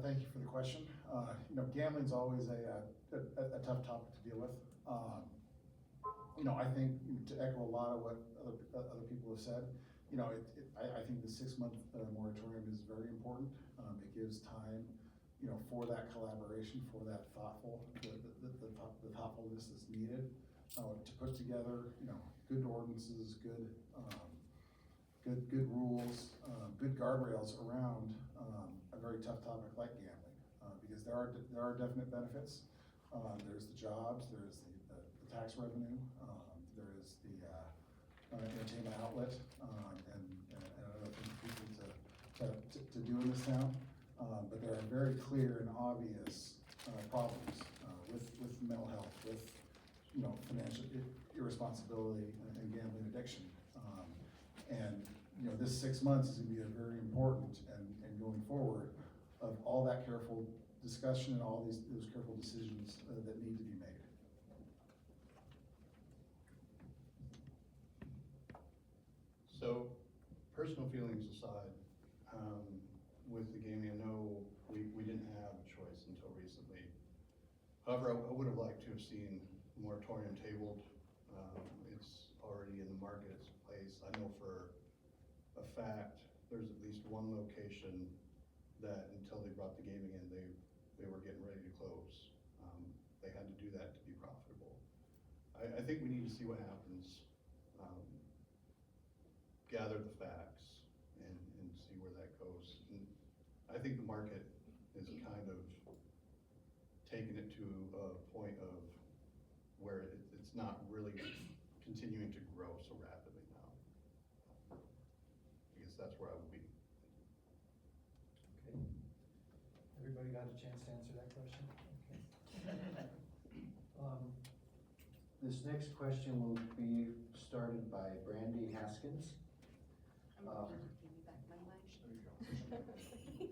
Thank you for the question. You know, gambling's always a tough topic to deal with. You know, I think, to echo a lot of what other people have said, you know, I think the 6-month moratorium is very important. It gives time, you know, for that collaboration, for that the thoughtfulness that's needed to put together, you know, good ordinances, good rules, good guardrails around a very tough topic like gambling, because there are definite benefits. There's the jobs, there's the tax revenue, there is the entertainment outlet, and other things for people to do in this town. But there are very clear and obvious problems with mental health, with, you know, financial irresponsibility and gambling addiction. And, you know, this 6 months is gonna be a very important and going forward of all that careful discussion and all those careful decisions that need to be made. So, personal feelings aside, with the gaming, I know we didn't have a choice until recently. However, I would have liked to have seen a moratorium tabled. It's already in the marketplace. I know for a fact, there's at least one location that until they brought the gaming in, they were getting ready to close. They had to do that to be profitable. I think we need to see what happens. Gather the facts and see where that goes. And I think the market is kind of taking it to a point of where it's not really continuing to grow so rapidly now. I guess that's where I would be. Okay. Everybody got a chance to answer that question? Okay. This next question will be started by Brandy Haskins. Give me back my mic. Thank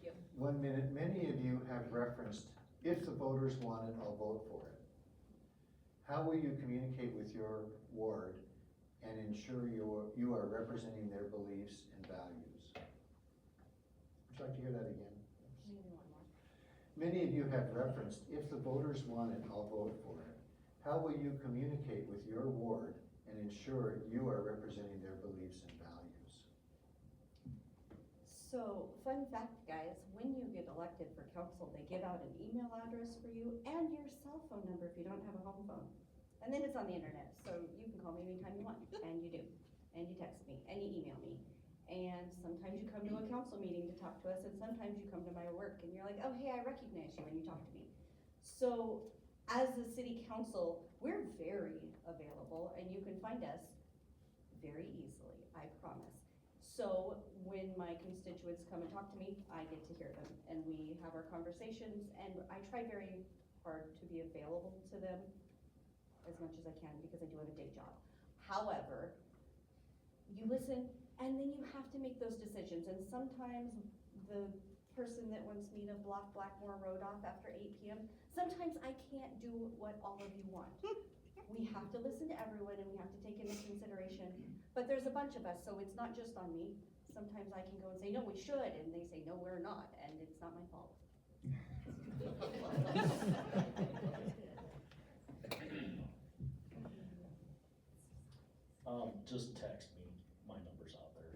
you. 1 minute. Many of you have referenced, if the voters want it, I'll vote for it. How will you communicate with your ward and ensure you are representing their beliefs and values? Would you like to hear that again? Maybe one more. Many of you have referenced, if the voters want it, I'll vote for it. How will you communicate with your ward and ensure you are representing their beliefs and values? So, fun fact, guys, when you get elected for council, they give out an email address for you and your cell phone number if you don't have a home phone. And then it's on the internet, so you can call me anytime you want, and you do. And you text me, and you email me. And sometimes you come to a council meeting to talk to us, and sometimes you come to my work, and you're like, oh, hey, I recognize you, and you talk to me. So, as the city council, we're very available, and you can find us very easily, I promise. So when my constituents come and talk to me, I get to hear them, and we have our conversations, and I try very hard to be available to them as much as I can because I do have a day job. However, you listen, and then you have to make those decisions, and sometimes the person that wants me to block Blackmore Road off after 8 p.m., sometimes I can't do what all of you want. We have to listen to everyone and we have to take into consideration, but there's a bunch of us, so it's not just on me. Sometimes I can go and say, no, we should, and they say, no, we're not, and it's not my fault. Just text me, my number's out there.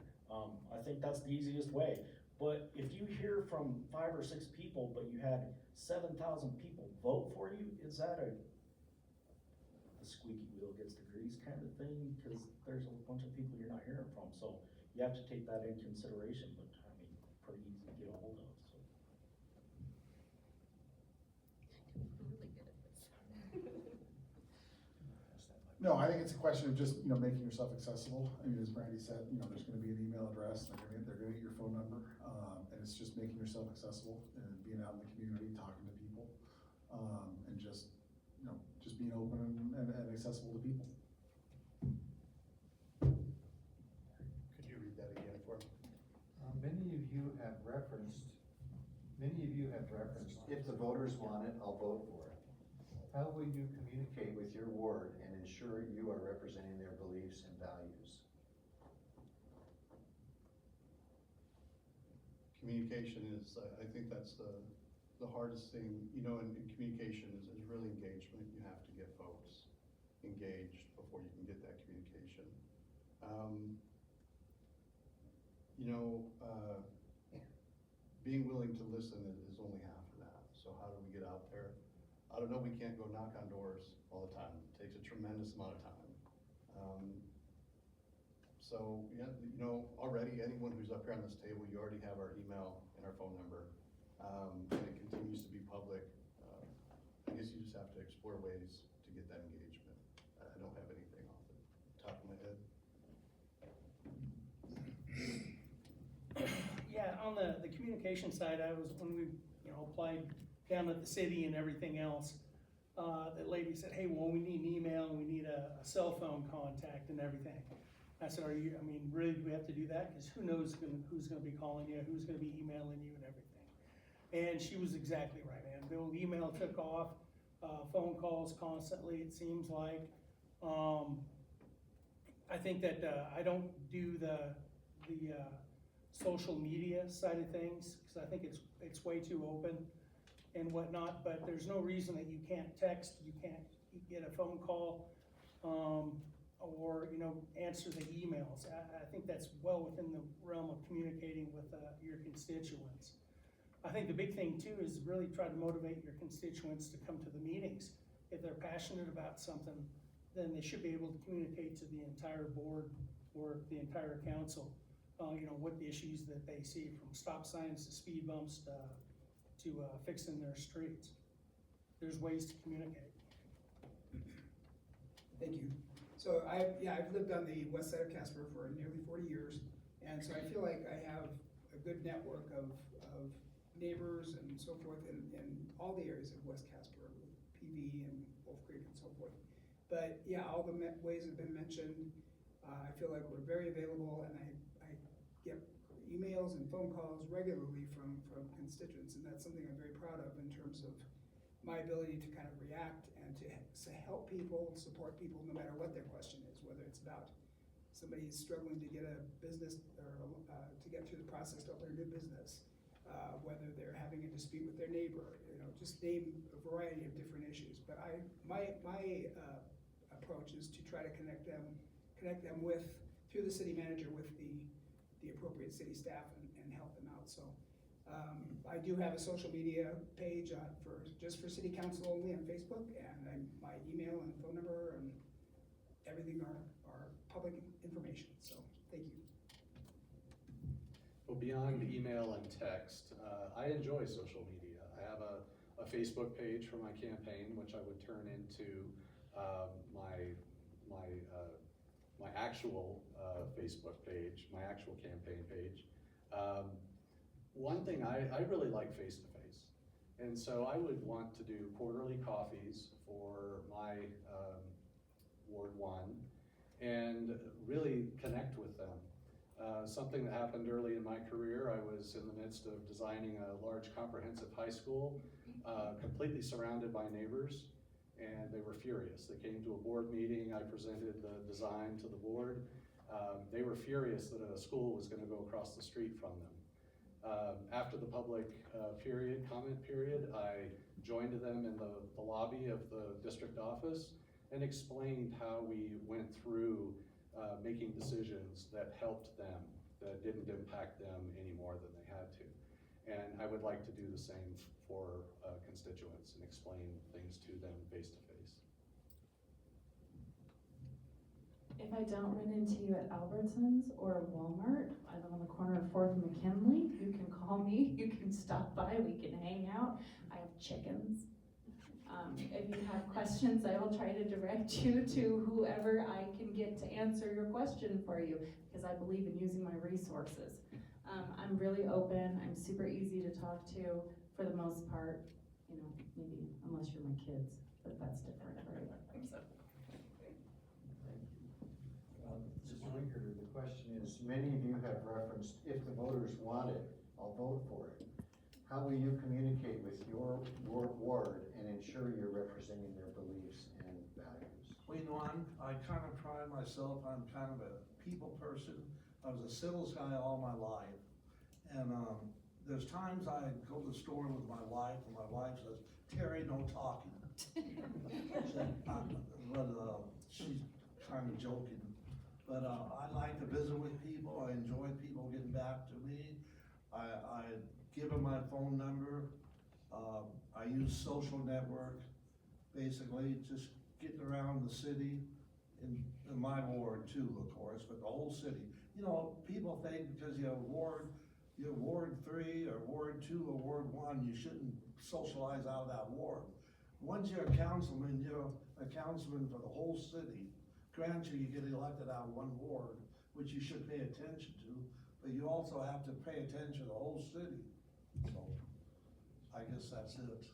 I think that's the easiest way. But if you hear from 5 or 6 people, but you had 7,000 people vote for you, is that a squeaky wheel gets the grease kind of thing? Because there's a bunch of people you're not hearing from, so you have to take that in consideration, but I mean, pretty easy to get a hold of, so. Really good at this. No, I think it's a question of just, you know, making yourself accessible. I mean, as Brandy said, you know, there's gonna be an email address, they're gonna get your phone number, and it's just making yourself accessible and being out in the community, talking to people, and just, you know, just being open and accessible to people. Could you read that again for me? Many of you have referenced, if the voters want it, I'll vote for it. How will you communicate with your ward and ensure you are representing their beliefs and values? Communication is, I think that's the hardest thing, you know, in communication is really engagement. You have to get folks engaged before you can get that communication. Being willing to listen is only half of that. So how do we get out there? I don't know, we can't go knock on doors all the time. It takes a tremendous amount of time. So, yeah, you know, already anyone who's up here on this table, you already have our email and our phone number. And it continues to be public. I guess you just have to explore ways to get that engagement. I don't have anything off the top of my head. Yeah, on the communication side, when we, you know, applied down at the city and everything else, that lady said, hey, well, we need an email, and we need a cell phone contact and everything. I said, really, do we have to do that? Because who knows who's gonna be calling you, who's gonna be emailing you and everything. And she was exactly right, man. The old email took off, phone calls constantly, it seems like. I think that I don't do the social media side of things, because I think it's way too open and whatnot, but there's no reason that you can't text, you can't get a phone call, or, answer the emails. I think that's well within the realm of communicating with your constituents. I think the big thing too is really try to motivate your constituents to come to the meetings. If they're passionate about something, then they should be able to communicate to the entire board or the entire council, what the issues that they see, from stop signs to speed bumps to fixing their streets. There's ways to communicate. Thank you. So I've lived on the west side of Casper for nearly 40 years, and so I feel like I have a good network of neighbors and so forth in all the areas of West Casper, with PV and Wolf Creek and so forth. But yeah, all the ways have been mentioned. I feel like we're very available, and I get emails and phone calls regularly from constituents, and that's something I'm very proud of in terms of my ability to kind of react and to help people, support people, no matter what their question is, whether it's about somebody struggling to get a business or to get through the process to open a new business, whether they're having a dispute with their neighbor, just name a variety of different issues. But my approach is to try to connect them with, through the city manager, with the appropriate city staff and help them out. So I do have a social media page just for city council only on Facebook, and my email and phone number and everything are public information. So thank you. Well, beyond email and text, I enjoy social media. I have a Facebook page for my campaign, which I would turn into my actual Facebook page, my actual campaign page. One thing, I really like face-to-face. And so I would want to do quarterly coffees for my Ward 1 and really connect with them. Something that happened early in my career, I was in the midst of designing a large comprehensive high school, completely surrounded by neighbors, and they were furious. They came to a board meeting, I presented the design to the board. They were furious that a school was gonna go across the street from them. After the public comment period, I joined them in the lobby of the district office and explained how we went through making decisions that helped them, that didn't impact them any more than they had to. And I would like to do the same for constituents and explain things to them face to face. If I don't run into you at Albertsons or Walmart, I live on the corner of 4th and McKinley, you can call me, you can stop by, we can hang out. I have chickens. If you have questions, I will try to direct you to whoever I can get to answer your question for you, because I believe in using my resources. I'm really open, I'm super easy to talk to for the most part, maybe unless you're my kids, but that's different, right? Mr. Winker, the question is, many of you have referenced, if the voters want it, I'll vote for it. How will you communicate with your ward and ensure you're representing their beliefs and values? Well, I kind of pride myself, I'm kind of a people person. I was a sales guy all my life. And there's times I go to the store with my wife, and my wife says, "Terry, no talking." But she's kind of joking. But I like to visit with people. I enjoy people getting back to me. I give them my phone number. I use social network, basically, just getting around the city, in my ward too, of course, but the whole city. People think because you're Ward 3 or Ward 2 or Ward 1, you shouldn't socialize out of that ward. Once you're a councilman for the whole city. Granted, you get elected out of one ward, which you should pay attention to, but you also have to pay attention to the whole city. So, I guess that's it.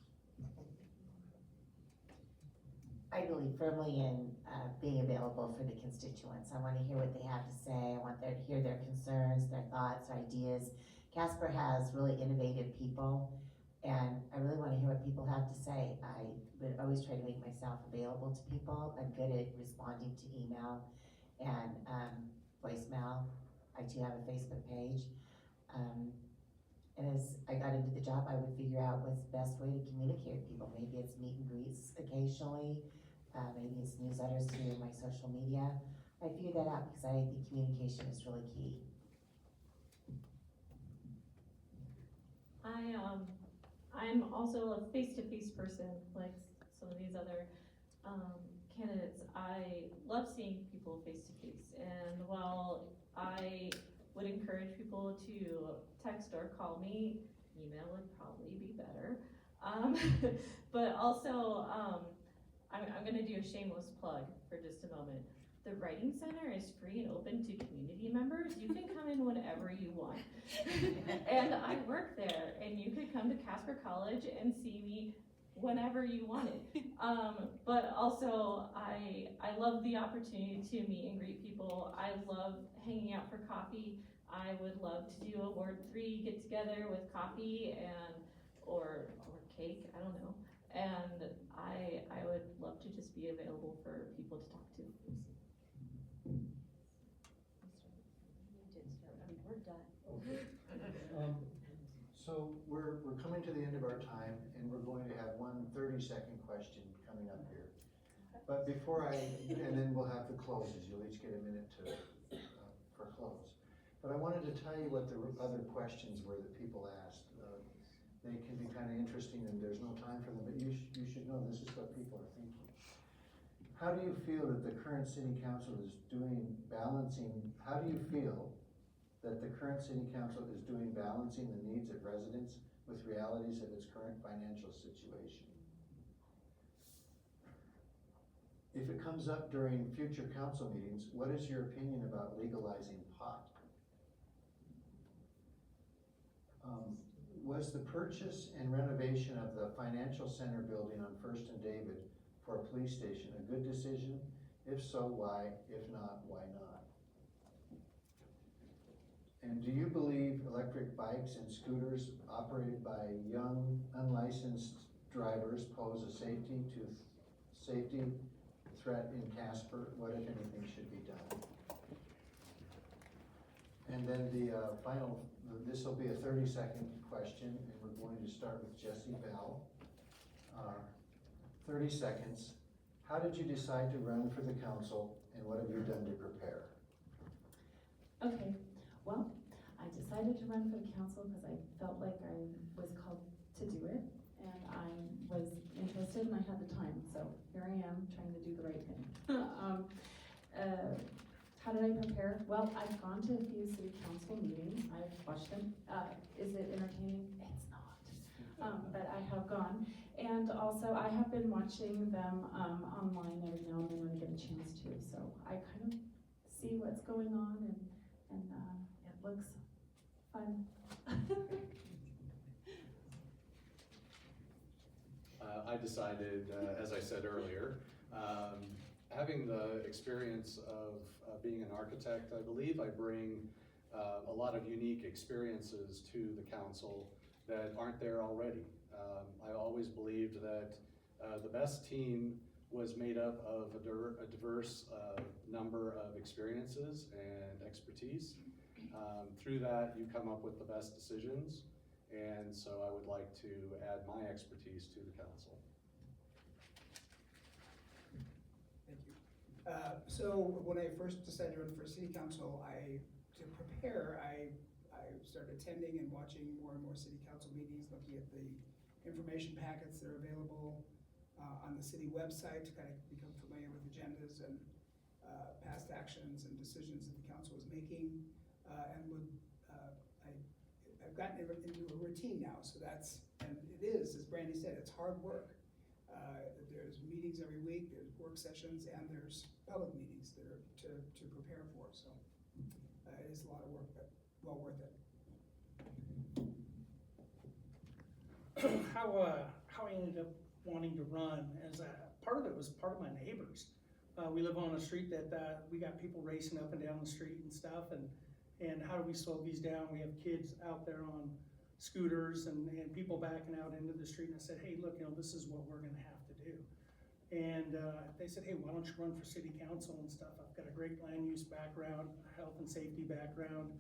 I believe firmly in being available for the constituents. I want to hear what they have to say. I want to hear their concerns, their thoughts, their ideas. Casper has really innovative people, and I really want to hear what people have to say. I would always try to make myself available to people. I'm good at responding to email and voicemail. I do have a Facebook page. And as I got into the job, I would figure out what's the best way to communicate with people. Maybe it's meet and greets occasionally, maybe it's newsletters through my social media. I figured that out because I think communication is really key. I'm also a face-to-face person, like some of these other candidates. I love seeing people face-to-face, and while I would encourage people to text or call me, email would probably be better. But also, I'm gonna do a shameless plug for just a moment. The Writing Center is free and open to community members. You can come in whenever you want. And I work there, and you could come to Casper College and see me whenever you wanted. But also, I love the opportunity to meet and greet people. I love hanging out for coffee. I would love to do a Ward 3 get together with coffee or cake, I don't know. And I would love to just be available for people to talk to. We're done. Okay. So we're coming to the end of our time, and we're going to have one 30-second question coming up here. But before and then we'll have the closes. You'll each get a minute for close. But I wanted to tell you what the other questions were that people asked. They can be kind of interesting, and there's no time for them, but you should know this is what people are thinking. How do you feel that the current city council is doing balancing the needs of residents with realities of its current financial situation? If it comes up during future council meetings, what is your opinion about legalizing pot? Was the purchase and renovation of the financial center building on First and David for a police station a good decision? If so, why? If not, why not? And do you believe electric bikes and scooters operated by young, unlicensed drivers pose a safety threat in Casper? What, if anything, should be done? And then the final, this will be a 30-second question, and we're going to start with Jessie Bell. 30 seconds. How did you decide to run for the council, and what have you done to prepare? Okay, well, I decided to run for the council because I felt like I was called to do it, and I was interested and I had the time, so here I am trying to do the right thing. How did I prepare? Well, I've gone to a few city council meetings. I've watched them. Is it entertaining? It's not. But I have gone. And also, I have been watching them online every now and then when I get a chance to. So I kind of see what's going on, and it looks fun. I decided, as I said earlier, having the experience of being an architect, I believe I bring a lot of unique experiences to the council that aren't there already. I always believed that the best team was made up of a diverse number of experiences and expertise. Through that, you come up with the best decisions, and so I would like to add my expertise to the council. Thank you. So when I first decided to run for city council, to prepare, I started attending and watching more and more city council meetings, looking at the information packets that are available on the city website to kind of become familiar with agendas and past actions and decisions that the council is making. I've gotten into a routine now, so and it is, as Brandy said, it's hard work. There's meetings every week, there's work sessions, and there's public meetings that are to prepare for, so it is a lot of work, but well worth it. How I ended up wanting to run as a part of it was part of my neighbors. We live on a street that, we got people racing up and down the street and stuff, and how do we slow these down? We have kids out there on scooters and people backing out into the street, and I said, hey, look, this is what we're gonna have to do. And they said, hey, why don't you run for city council and stuff? I've got a great land use background, health and safety background,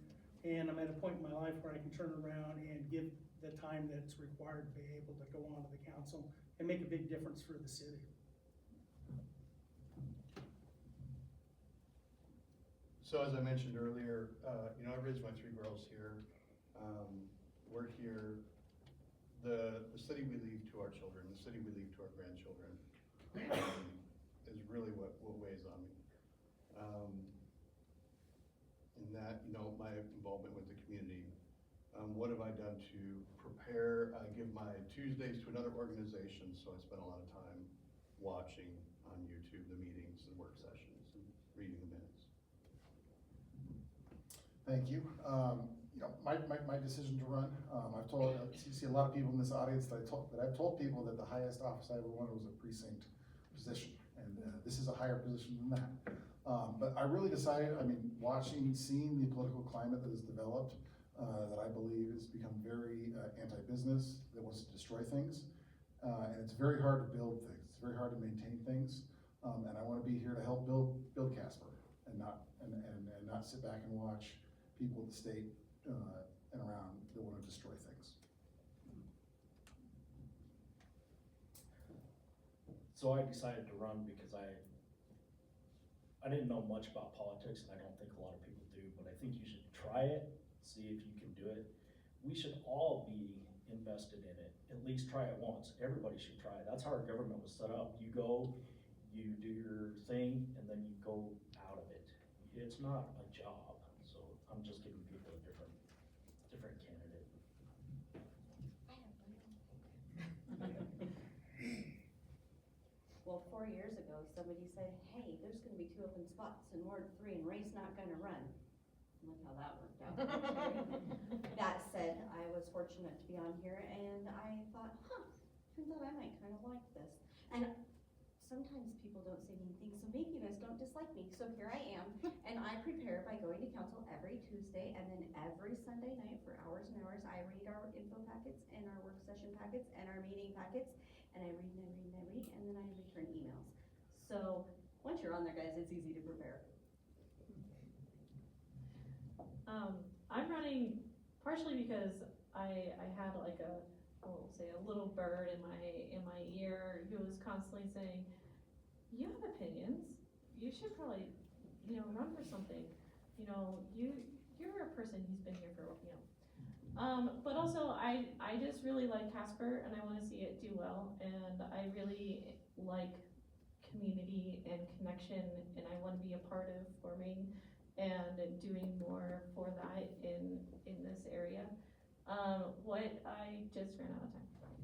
and I'm at a point in my life where I can turn around and give the time that's required to be able to go on to the council and make a big difference for the city. So as I mentioned earlier, I raised my 3 girls here. We're here. The city we leave to our children, the city we leave to our grandchildren, is really what weighs on me. In that, my involvement with the community. What have I done to prepare? I give my Tuesdays to another organization, so I spend a lot of time watching on YouTube the meetings and work sessions and reading the minutes. Thank you. My decision to run, I've told, you see a lot of people in this audience that I've told people that the highest office I ever wanted was a precinct position, and this is a higher position than that. But I really decided, seeing the political climate that has developed, that I believe has become very anti-business, that wants to destroy things, and it's very hard to build things. It's very hard to maintain things, and I want to be here to help build Casper, and not sit back and watch people at the state and around that want to destroy things. So I decided to run because I didn't know much about politics, and I don't think a lot of people do, but I think you should try it, see if you can do it. We should all be invested in it, at least try it once. Everybody should try it. That's how our government was set up. You go, you do your thing, and then you go out of it. It's not a job, so I'm just giving people a different candidate. Well, 4 years ago, somebody said, hey, there's gonna be 2 open spots in Ward 3 and Ray's not gonna run. Look how that worked out. That said, I was fortunate to be on here, and I thought, turns out I might kind of like this. And sometimes people don't say mean things, so maybe you guys don't dislike me. So here I am, and I prepare by going to council every Tuesday, and then every Sunday night for hours and hours, I read our info packets and our work session packets and our meeting packets, and I read and I read and I read, and then I return emails. So once you're on there, guys, it's easy to prepare. I'm running partially because I had like I'll say a little bird in my ear who was constantly saying, you have opinions, you should probably, run for something. You're a person who's been here for, but also I just really like Casper, and I want to see it do well, and I really like community and connection, and I want to be a part of forming and doing more for that in this area. What I just ran out of time.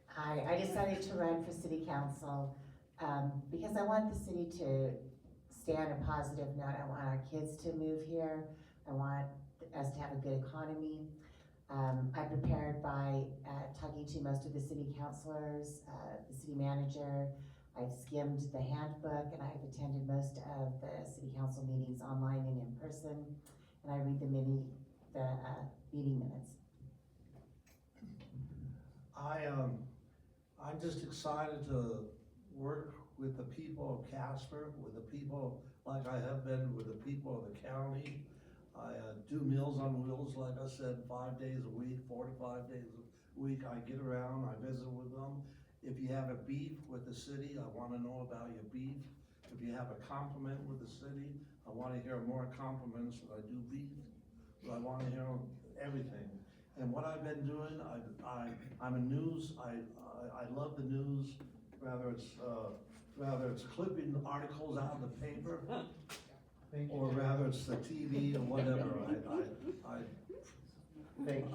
Hi, I decided to run for city council because I want the city to stay on a positive note. I want our kids to move here. I want us to have a good economy. I prepared by talking to most of the city councilors, the city manager. I've skimmed the handbook, and I've attended most of the city council meetings online and in person, and I read the meeting minutes. I'm just excited to work with the people of Casper, with the people like I have been with the people of the county. I do Meals on Wheels, like I said, 5 days a week, 4 to 5 days a week. I get around, I visit with them. If you have a beef with the city, I want to know about your beef. If you have a compliment with the city, I want to hear more compliments than I do beef. So I want to hear everything. And what I've been doing, I'm a news. I love the news, whether it's clipping articles out of the paper, or rather it's the TV or whatever.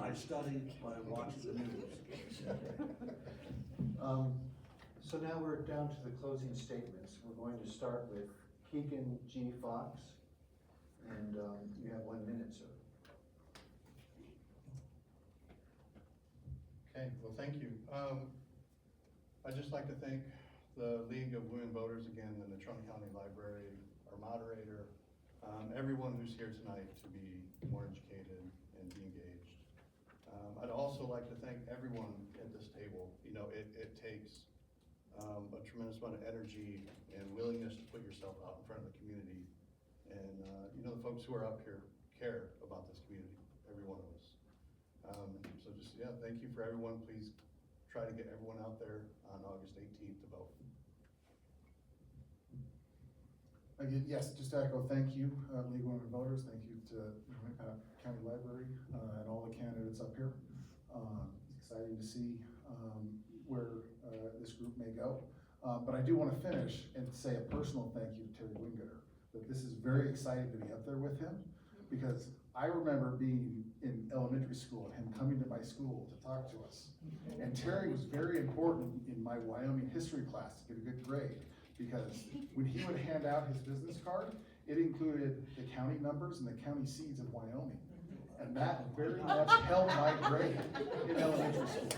I study by watching the news. So now we're down to the closing statements. We're going to start with Keegan G. Fox, and you have 1 minute, sir. Okay, well, thank you. I'd just like to thank the League of Women Voters, again, the Natrona County Library, our moderator, everyone who's here tonight to be more educated and be engaged. I'd also like to thank everyone at this table. You know, it takes a tremendous amount of energy and willingness to put yourself out in front of the community. And, you know, the folks who are up here care about this community, every one of us. So just, yeah, thank you for everyone. Please try to get everyone out there on August 18th to vote. Again, yes, just to echo, thank you, League of Women Voters, thank you to County Library, and all the candidates up here. It's exciting to see, where, this group may go. But I do want to finish and say a personal thank you to Terry Wingeter, that this is very exciting to be up there with him, because I remember being in elementary school and him coming to my school to talk to us. And Terry was very important in my Wyoming history class to get a good grade, because when he would hand out his business card, it included the county numbers and the county seeds of Wyoming. And that very much held my grade in elementary school.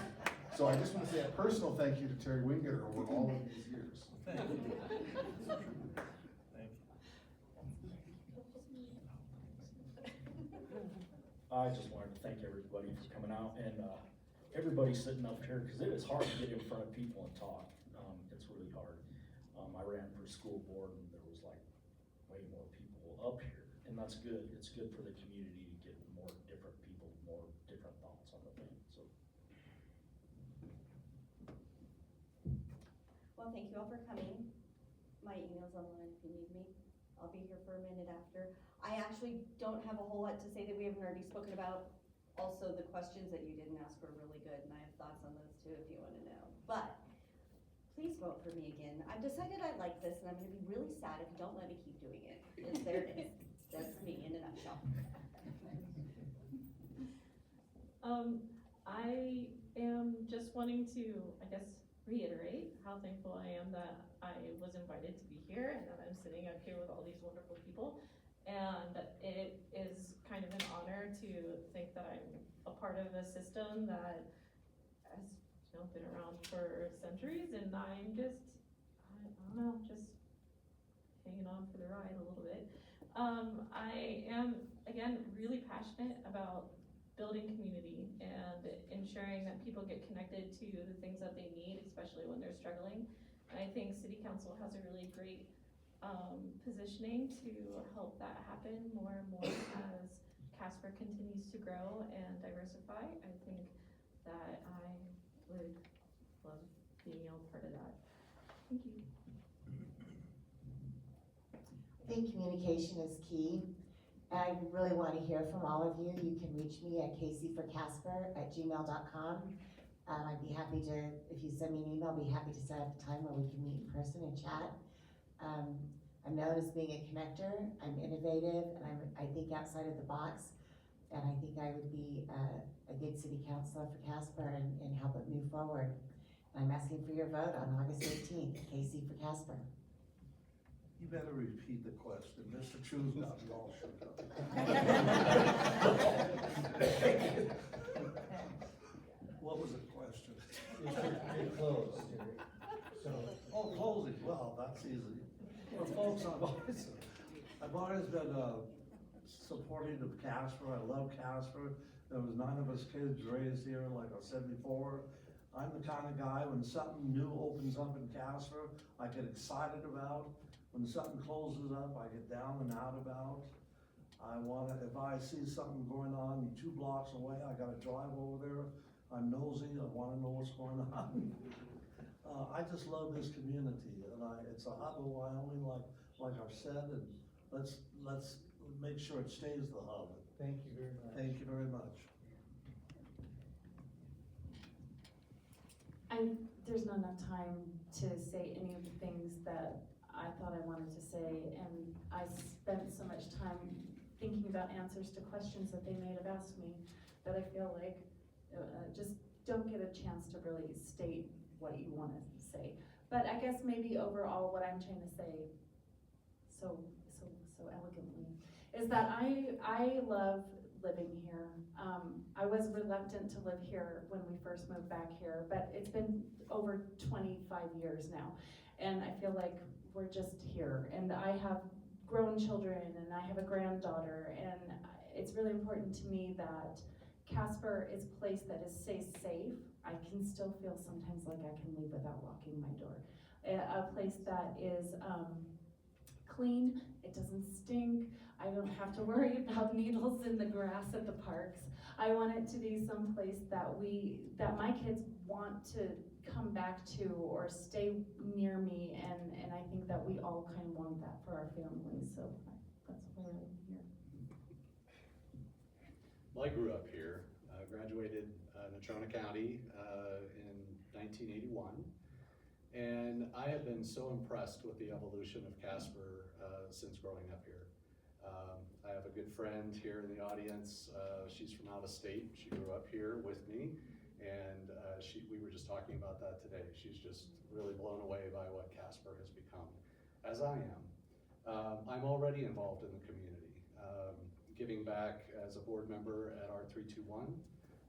So I just want to say a personal thank you to Terry Wingeter over all of these years. Thank you. I just wanted to thank everybody for coming out and everybody sitting up here, because it is hard to get in front of people and talk. It's really hard. I ran for school board and there was like way more people up here, and that's good. It's good for the community to get more different people, more different thoughts on the thing. So. Well, thank you all for coming. My email's online if you need me. I'll be here for a minute after. I actually don't have a whole lot to say that we haven't already spoken about. Also, the questions that you didn't ask were really good, and I have thoughts on those too if you want to know. But please vote for me again. I've decided I like this, and I'm going to be really sad if you don't let me keep doing it. There it is. That's me in a nutshell. I am just wanting to, I guess, reiterate how thankful I am that I was invited to be here and that I'm sitting up here with all these wonderful people. And it is kind of an honor to think that I'm a part of a system that has, you know, been around for centuries, and I'm just, I don't know, just hanging on for the ride a little bit. I am, again, really passionate about building community and ensuring that people get connected to the things that they need, especially when they're struggling. And I think City Council has a really great positioning to help that happen more and more as Casper continues to grow and diversify. I think that I would love being a part of that. Thank you. I think communication is key. And I really want to hear from all of you. You can reach me at caseyforcasper@gmail.com. I'd be happy to, if you send me an email, I'd be happy to set up a time where we can meet in person and chat. I'm known as being a connector. I'm innovative, and I think outside of the box. And I think I would be a good city councilor for Casper and help it move forward. And I'm asking for your vote on August 18th, Casey for Casper. You better repeat the question. Mr. True's not the all shook up. What was the question? It closed. Oh, closing, well, that's easy. Well, folks, I've always been supporting of Casper. I love Casper. There was 9 of us kids raised here, like I said before. I'm the kind of guy, when something new opens up in Casper, I get excited about. When something closes up, I get down and out about. If I see something going on 2 blocks away, I gotta drive over there. I'm nosy, I wanna know what's going on. I just love this community, and it's a hub of Wyoming, like I've said, and let's make sure it stays the hub. Thank you very much. Thank you very much. There's not enough time to say any of the things that I thought I wanted to say, and I spent so much time thinking about answers to questions that they may have asked me that I feel like just don't get a chance to really state what you want to say. But I guess maybe overall what I'm trying to say so elegantly is that I love living here. I was reluctant to live here when we first moved back here, but it's been over 25 years now. And I feel like we're just here. And I have grown children and I have a granddaughter, and it's really important to me that Casper is a place that is safe. I can still feel sometimes like I can leave without locking my door. A place that is clean, it doesn't stink, I don't have to worry about needles in the grass at the parks. I want it to be some place that my kids want to come back to or stay near me, and I think that we all kind of want that for our families, so that's why I'm here. Well, I grew up here, graduated Natrona County in 1981, and I have been so impressed with the evolution of Casper since growing up here. I have a good friend here in the audience. She's from out of state. She grew up here with me, and we were just talking about that today. She's just really blown away by what Casper has become, as I am. I'm already involved in the community, giving back as a board member at R321.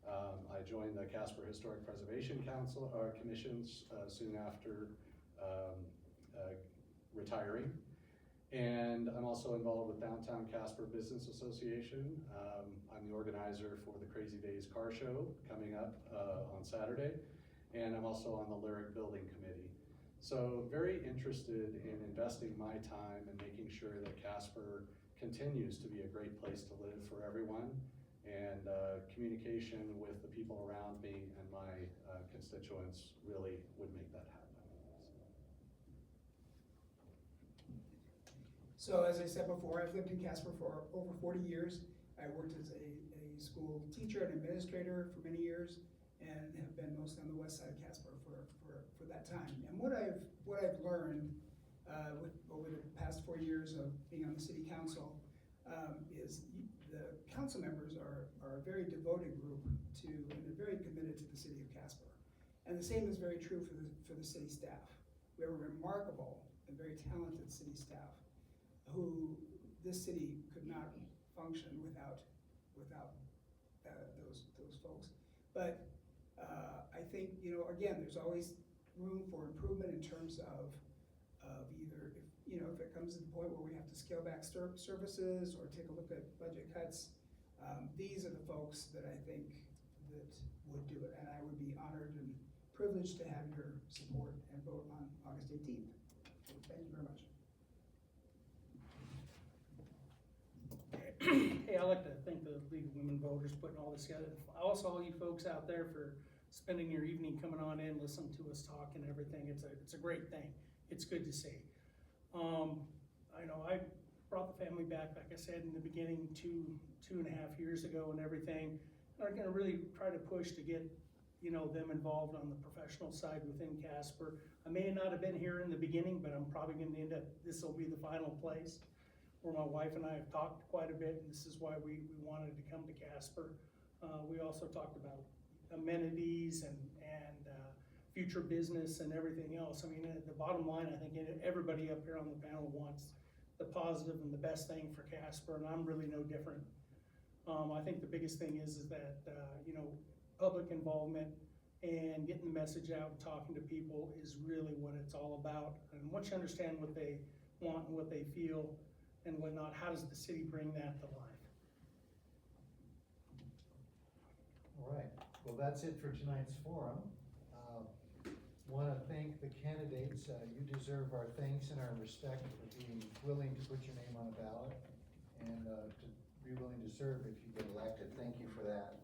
I joined the Casper Historic Preservation Council, Commissions soon after retiring. And I'm also involved with Downtown Casper Business Association. I'm the organizer for the Crazy Days Car Show coming up on Saturday. And I'm also on the Lyric Building Committee. So very interested in investing my time and making sure that Casper continues to be a great place to live for everyone, and communication with the people around me and my constituents really would make that happen. So as I said before, I've lived in Casper for over 40 years. I worked as a school teacher and administrator for many years, and have been mostly on the west side of Casper for that time. And what I've learned over the past 4 years of being on the city council is the council members are a very devoted group to, and they're very committed to the city of Casper. And the same is very true for the city staff. We have a remarkable and very talented city staff who this city could not function without those folks. But I think, again, there's always room for improvement in terms of either, if it comes to the point where we have to scale back services or take a look at budget cuts, these are the folks that I think that would do it. And I would be honored and privileged to have your support and vote on August 18th. So thank you very much. Hey, I'd like to thank the League of Women Voters putting all this together. Also, all you folks out there for spending your evening coming on in, listening to us talk and everything. It's a great thing. It's good to see. I know I brought the family back, like I said in the beginning, two and a half years ago and everything. I'm gonna really try to push to get them involved on the professional side within Casper. I may not have been here in the beginning, but I'm probably gonna end up, this will be the final place where my wife and I have talked quite a bit, and this is why we wanted to come to Casper. We also talked about amenities and future business and everything else. I mean, the bottom line, I think everybody up here on the panel wants the positive and the best thing for Casper, and I'm really no different. I think the biggest thing is that public involvement and getting the message out and talking to people is really what it's all about. And once you understand what they want and what they feel and whatnot, how does the city bring that to life? All right, well, that's it for tonight's forum. Want to thank the candidates. You deserve our thanks and our respect for being willing to put your name on a ballot and to be willing to serve if you get elected. Thank you for that.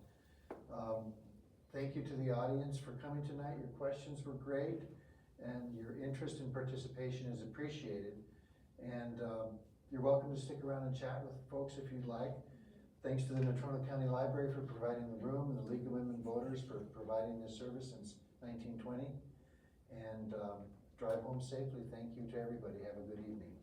Thank you to the audience for coming tonight. Your questions were great, and your interest and participation is appreciated. And you're welcome to stick around and chat with folks if you'd like. Thanks to the Natrona County Library for providing the room, and the League of Women Voters for providing this service since 1920. And drive home safely. Thank you to everybody. Have a good evening.